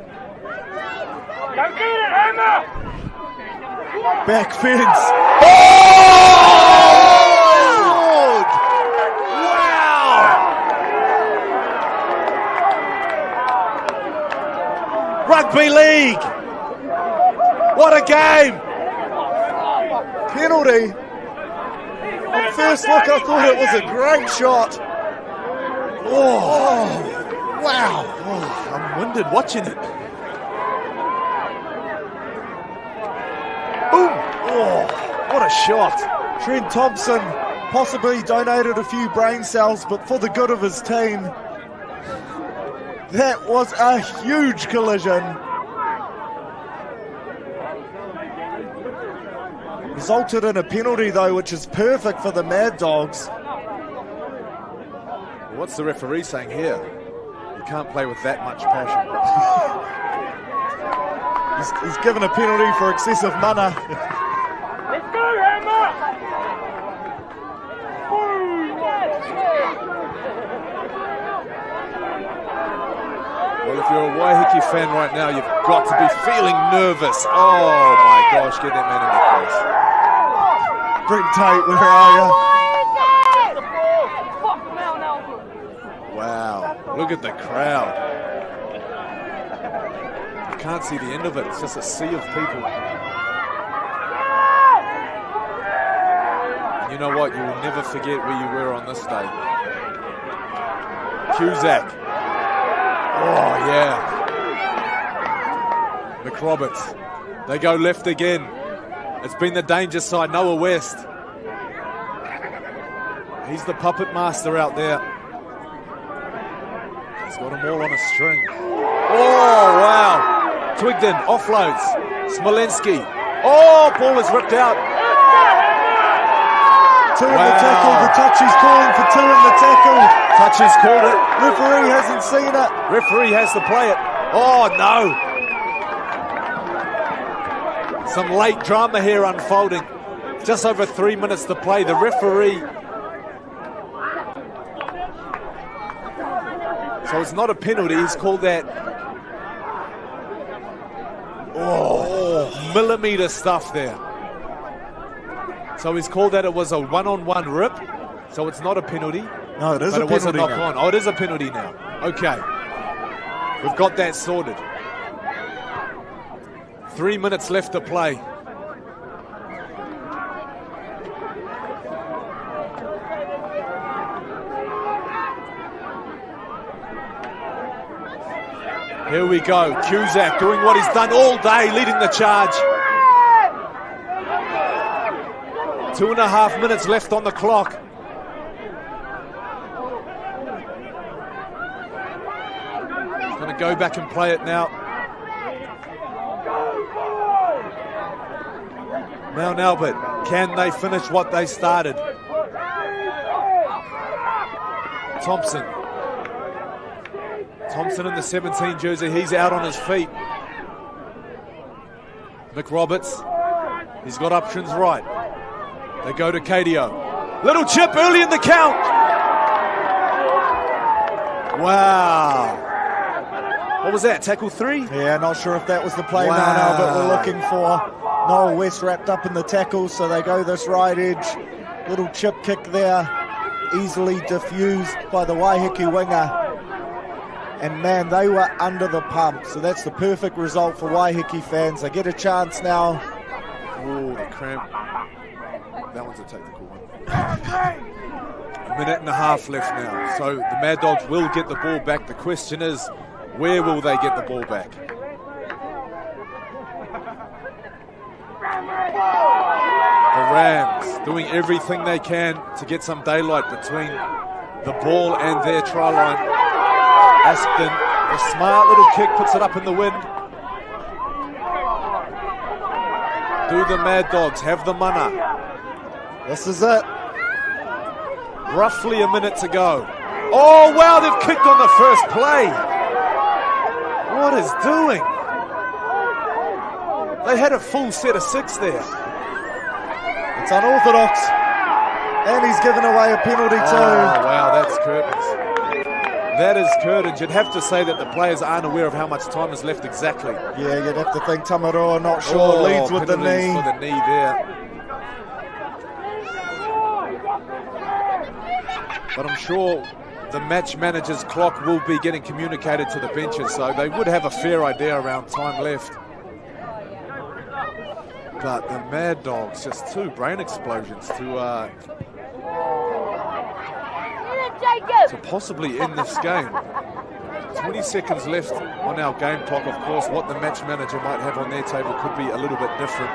B: Back fence.
A: Oh! Wow! Rugby league! What a game!
B: Penalty. On first look, I thought it was a great shot.
A: Oh, wow. Oh, I'm winded watching it. Boom. Oh, what a shot.
B: Trent Thompson possibly donated a few brain cells, but for the good of his team. That was a huge collision. Resulted in a penalty, though, which is perfect for the Mad Dogs.
A: What's the referee saying here? You can't play with that much passion.
B: He's given a penalty for excessive mana.
E: Let's go, Hammer!
A: Well, if you're a Waiheke fan right now, you've got to be feeling nervous. Oh my gosh, get that man in the face.
B: Brent Tate, where are you?
A: Wow, look at the crowd. You can't see the end of it, it's just a sea of people. And you know what, you will never forget where you were on this day. Cusack. Oh yeah. McRoberts. They go left again. It's been the danger side, Noah West. He's the puppet master out there. He's got them all on a string. Oh, wow. Twigden offloads. Smolenski. Oh, ball is ripped out.
B: Two in the tackle. The touch is calling for two in the tackle.
A: Touch has called it.
B: Referee hasn't seen it.
A: Referee has to play it. Oh, no. Some late drama here unfolding. Just over 3 minutes to play. The referee. So it's not a penalty. He's called that. Oh, millimeter stuff there. So he's called that it was a one-on-one rip. So it's not a penalty.
B: No, it is
A: but
B: a
A: it was a
B: penalty
A: knock
B: now.
A: on. Oh, it is a penalty now. Okay. We've got that sorted. 3 minutes left to play. Here we go. Cusack doing what he's done all day, leading the charge. 2.5 minutes left on the clock. He's going to go back and play it now. Mount Albert, can they finish what they started? Thompson in the 17 jersey, he's out on his feet. McRoberts, he's got options right. They go to Cadio. Little chip early in the count. Wow. What was that, tackle 3?
B: Yeah, not sure if that was the play
A: Wow.
B: Mount Albert were looking for. Noel West wrapped up in the tackle, so they go this right edge. Little chip kick there, easily diffused by the Waiheke winger. And man, they were under the pump, so that's the perfect result for Waiheke fans. They get a chance now.
A: Oh, the cramp. That one's a technical one. A minute and a half left now. So the Mad Dogs will get the ball back. The question is, where will they get the ball back? The Rams doing everything they can to get some daylight between the ball and their try line. Aspden, the smart little kick, puts it up in the wind. Do the Mad Dogs have the mana?
B: This is it.
A: Roughly a minute to go. Oh, wow, they've kicked on the first play. What is doing? They had a full set of 6 there.
B: It's unorthodox. And he's given away a penalty too.
A: Oh, wow, that's curtains. That is curtains. You'd have to say that the players aren't aware of how much time is left exactly.
B: Yeah, you'd have to think Tamaroa not sure, leads with the knee.
A: For the knee there. But I'm sure the match manager's clock will be getting communicated to the benches, so they would have a fair idea around time left. But the Mad Dogs, just 2 brain explosions to possibly end this game. 20 seconds left on our game clock. Of course, what the match manager might have on their table could be a little bit different.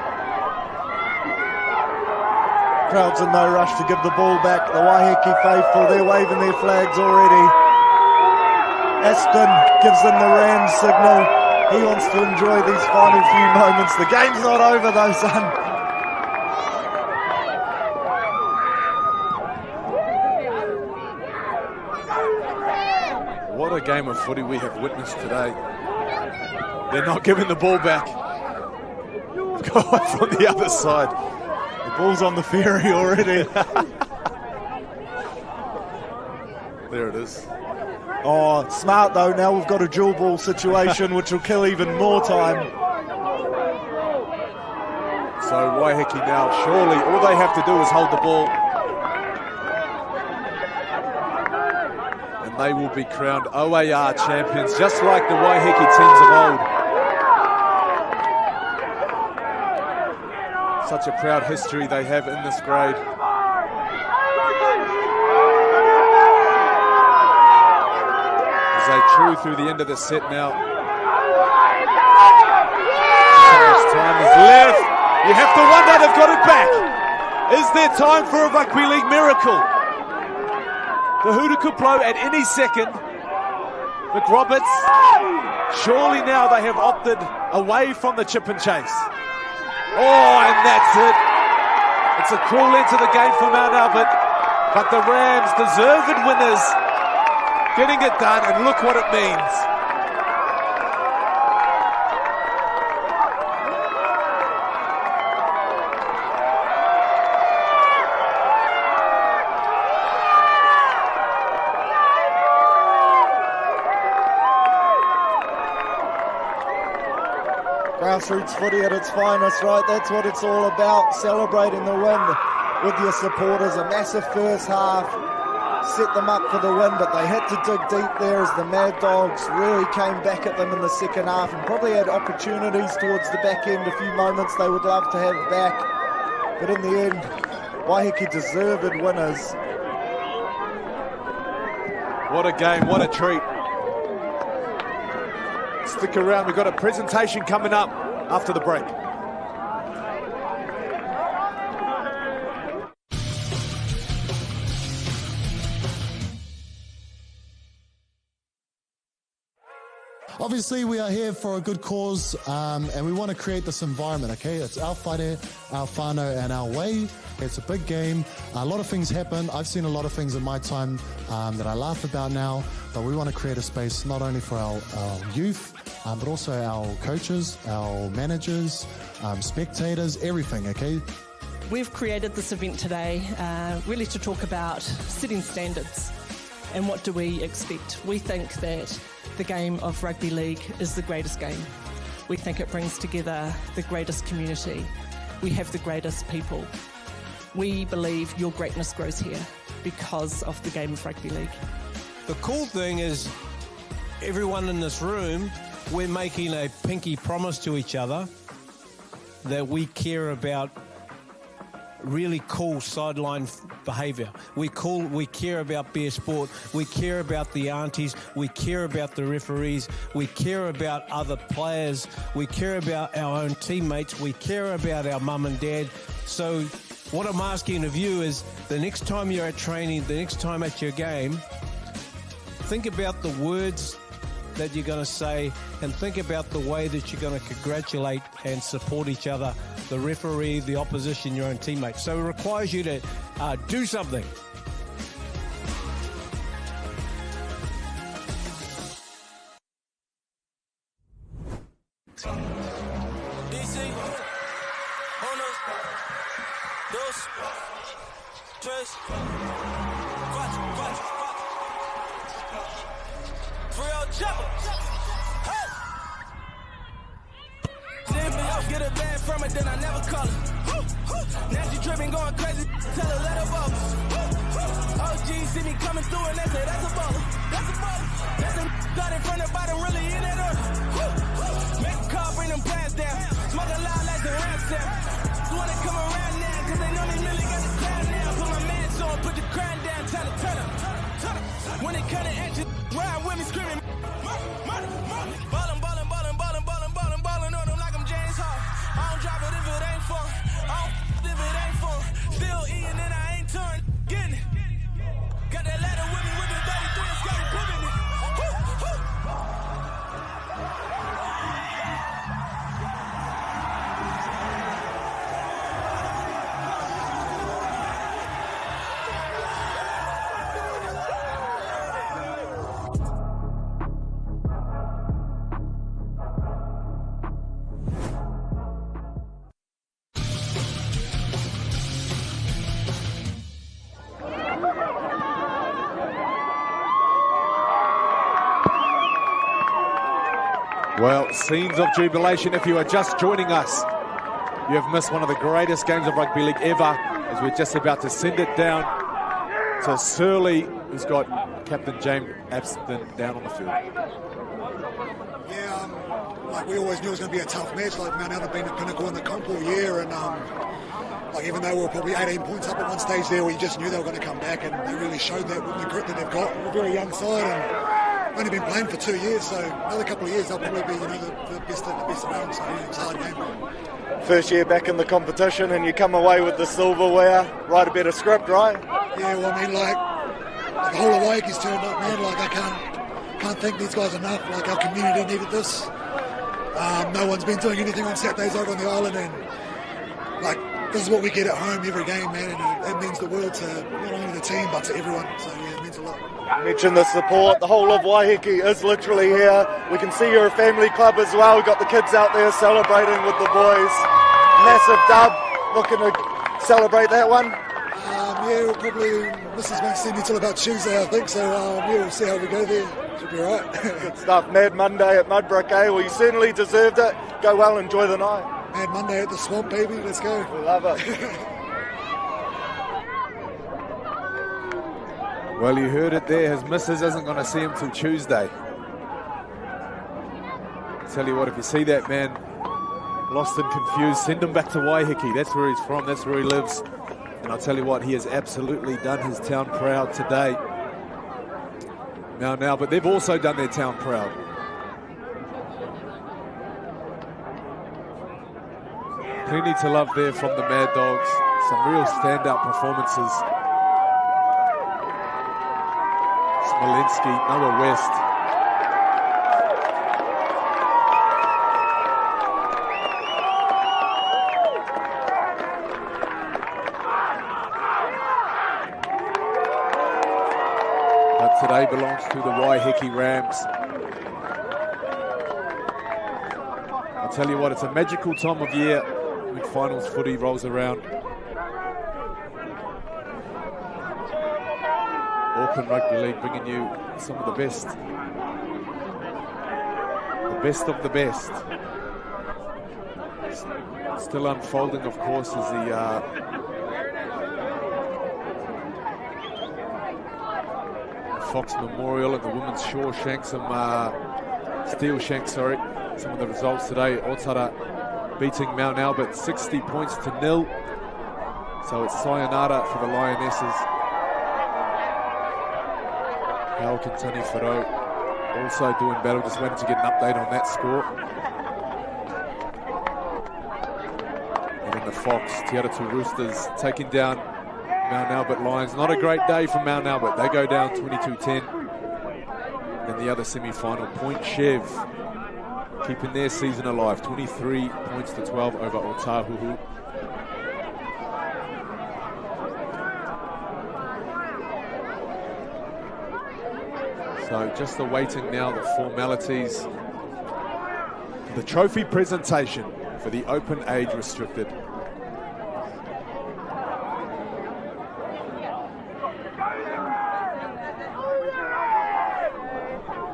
B: Crowd's in no rush to give the ball back. The Waiheke faithful, they're waving their flags already. Aston gives them the Rams signal. He wants to enjoy these final few moments. The game's not over though, son.
A: What a game of footy we have witnessed today. They're not giving the ball back. God, from the other side.
B: The ball's on the ferry already.
A: There it is.
B: Oh, smart though. Now we've got a dual ball situation, which will kill even more time.
A: So Waiheke now, surely all they have to do is hold the ball. And they will be crowned OAR champions, just like the Waiheke teams of old. Such a proud history they have in this grade. As they chew through the end of the set now. How much time is left? You have to wonder they've got it back. Is there time for a rugby league miracle? The hooter could blow at any second. McRoberts, surely now they have opted away from the chip and chase. Oh, and that's it. It's a cruel end to the game for Mount Albert, but the Rams, deserved winners, getting it done, and look what it means.
B: Grassroots footy at its finest, right? That's what it's all about, celebrating the win with your supporters. A massive first half set them up for the win, but they had to dig deep there as the Mad Dogs really came back at them in the second half and probably had opportunities towards the back end, a few moments they would love to have back. But in the end, Waiheke deserved winners.
A: What a game, what a treat. Stick around, we've got a presentation coming up after the break.
G: Obviously, we are here for a good cause, and we want to create this environment, okay? It's our whare, our whānau, and our way. It's a big game. A lot of things happen. I've seen a lot of things in my time that I laugh about now, but we want to create a space not only for our youth, but also our coaches, our managers, spectators, everything, okay?
H: We've created this event today really to talk about setting standards and what do we expect. We think that the game of rugby league is the greatest game. We think it brings together the greatest community. We have the greatest people. We believe your greatness grows here because of the game of rugby league.
I: The cool thing is everyone in this room, we're making a pinky promise to each other that we care about really cool sideline behaviour. We care about bear sport. We care about the aunties. We care about the referees. We care about other players. We care about our own teammates. We care about our mum and dad. So what I'm asking of you is the next time you're at training, the next time at your game, think about the words that you're going to say and think about the way that you're going to congratulate and support each other, the referee, the opposition, your own teammates. So it requires you to do something.
J: Get a bag from it, then I never call her. Now she tripping, going crazy. Tell her let her bubble. OG see me coming through and they say that's a baller. That's a baller. That's a got in front of bottom, really in that order. Make a call, bring them plans down. Smoke a loud like the rap sound. Wanna come around now, cause they know me really got the crowd now. Put my mask on, put the crown down, tell her, turn up. When it cut to action, ride with me screaming. Ballin', ballin', ballin', ballin', ballin', ballin', ballin' on them like I'm James Harden. I don't drop it if it ain't fun. I don't if it ain't fun. Still eating and I ain't turned. Getting it. Got that ladder with me with the 33 and Scotty Pippen it.
A: Well, scenes of jubilation if you are just joining us. You have missed one of the greatest games of rugby league ever, as we're just about to send it down to Surly, who's got Captain James Abston down on the field.
K: Yeah, like we always knew it was going to be a tough match. Like Mount Albert been at pinnacle in the comp all year, and like even though we were probably 18 points up at one stage there, we just knew they were going to come back, and they really showed that with the grit that they've got. We're a very young side, and only been playing for 2 years, so another couple of years they'll probably be, the best around. So yeah, it was a hard game.
B: First year back in the competition, and you come away with the silverware. Write a better script, right?
K: Yeah, well, I mean, like the whole of Waiheke's turned up, man. Like I can't thank these guys enough. Like our community needed this. No one's been doing anything on Saturdays over on the island, and like this is what we get at home every game, man, and it means the world to not only the team but to everyone. So yeah, it means a lot.
B: You mentioned the support. The whole of Waiheke is literally here. We can see you're a family club as well. We've got the kids out there celebrating with the boys. Massive dub. Looking to celebrate that one.
K: Yeah, we'll probably, Mrs. won't see me till about Tuesday, I think, so yeah, we'll see how we go there. Should be alright.
B: Good stuff. Mad Monday at Mudbrook, eh? Well, you certainly deserved it. Go well, enjoy the night.
K: Mad Monday at the Swamp, baby. Let's go.
B: We love it.
A: Well, you heard it there. His missus isn't going to see him till Tuesday. Tell you what, if you see that man lost and confused, send him back to Waiheke. That's where he's from. That's where he lives. And I'll tell you what, he has absolutely done his town proud today. Now, but they've also done their town proud. Plenty to love there from the Mad Dogs. Some real standout performances. Smolinski, Noah West. But today belongs to the Waiheke Rams. I'll tell you what, it's a magical time of year when finals footy rolls around. Auckland Rugby League bringing you some of the best. The best of the best. Still unfolding, of course, is the Fox Memorial and the Women's Shawshank, Steel Shank, sorry. Some of the results today. Otara beating Mount Albert 60 points to 0. So it's sayonara for the Lionesses. Kantani Wharau also doing battle, just waiting to get an update on that score. And then the Fox, Te Aratu Roosters taking down Mount Albert Lions. Not a great day for Mount Albert. They go down 22-10. Then the other semi-final, Point Chev, keeping their season alive. 23 points to 12 over Otahuhu. So just awaiting now the formalities for the trophy presentation for the Open Age Restricted.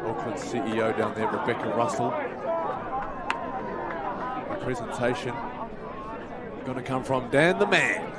A: Auckland CEO CEO down there, Rebecca Russell. The presentation going to come from Dan the Man.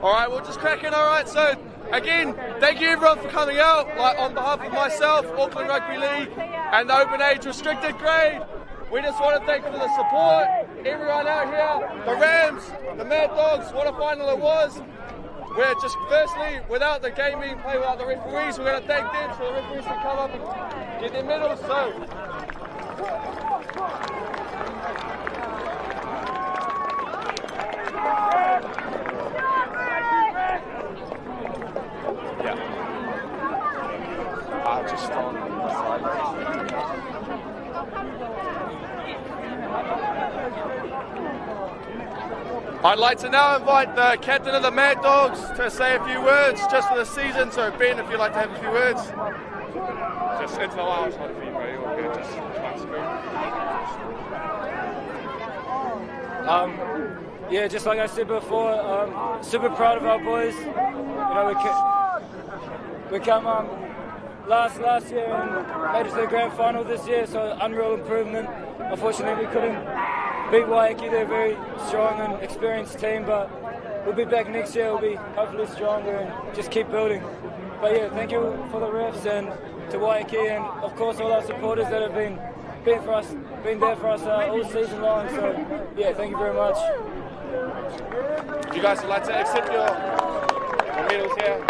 L: All right, we'll just crack in. All right, so again, thank you everyone for coming out. Like on behalf of myself, Auckland Rugby League, and the Open Age Restricted Grade, we just want to thank you for the support. Everyone out here, the Rams, the Mad Dogs, what a final it was. We're just firstly, without the game being played, without the referees, we're going to thank them so the referees can come up and get their medals. So. I'd like to now invite the captain of the Mad Dogs to say a few words just for the season. So Ben, if you'd like to have a few words.
M: Just into the last one for you, buddy. Okay, just
N: yeah, just like I said before, super proud of our boys. You know, we come last year and made it to the grand final this year, so unreal improvement. Unfortunately, we couldn't beat Waiheke. They're a very strong and experienced team, but we'll be back next year. We'll be hopefully stronger and just keep building. But yeah, thank you for the refs and to Waiheke and of course all our supporters that have been there for us all season long. So yeah, thank you very much.
L: Would you guys like to accept your medals here?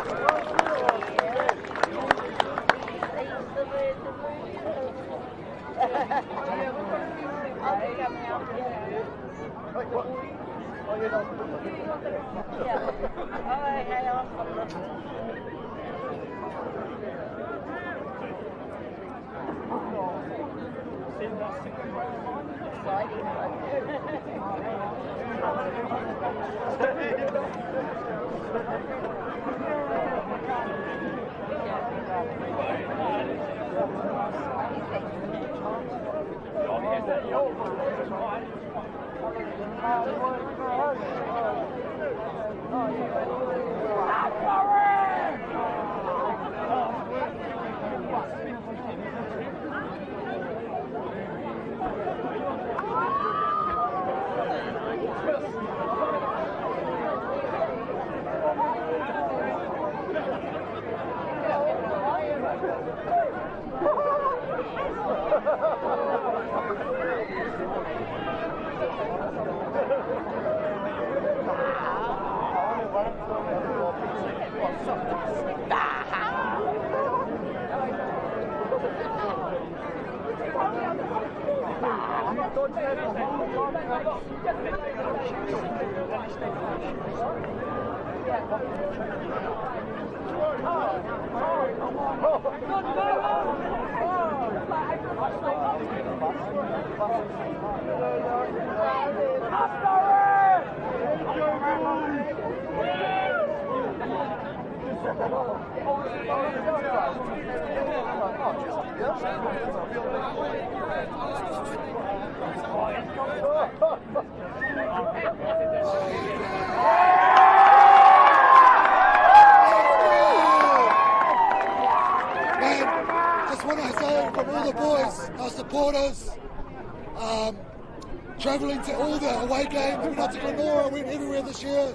K: Travelling to all the away games, we went up to Cornwall, went everywhere this year.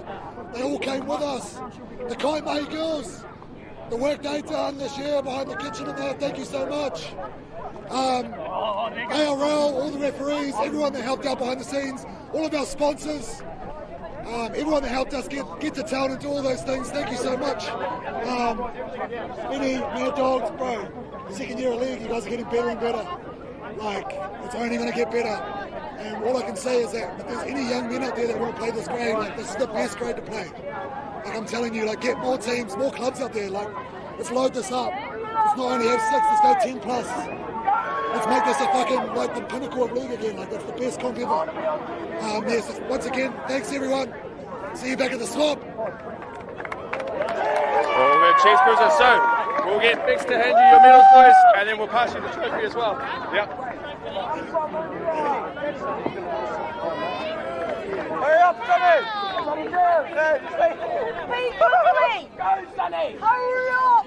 K: They all came with us. The Kaimai girls, the work they've done this year behind the kitchen and that, thank you so much. ARL, all the referees, everyone that helped out behind the scenes, all of our sponsors, everyone that helped us get to town and do all those things, thank you so much. Any Mad Dogs, bro, second year of league, you guys are getting better and better. Like, it's only going to get better. And all I can say is that if there's any young men out there that want to play this grade, like, this is the best grade to play. Like, I'm telling you, like, get more teams, more clubs out there. Like, let's load this up. Let's not only have 6, let's go 10 plus. let's make this a fucking, like, the pinnacle of league again. Like, that's the best comp ever. Yes, once again, thanks everyone. See you back at the swap.
L: Well, we're going to chase Bruiser, so we'll get Bex to hand you your medals, boys, and then we'll pass you the trophy as well. Yep.
J: Hurry up, Sonny! Go, Sonny! Hurry up!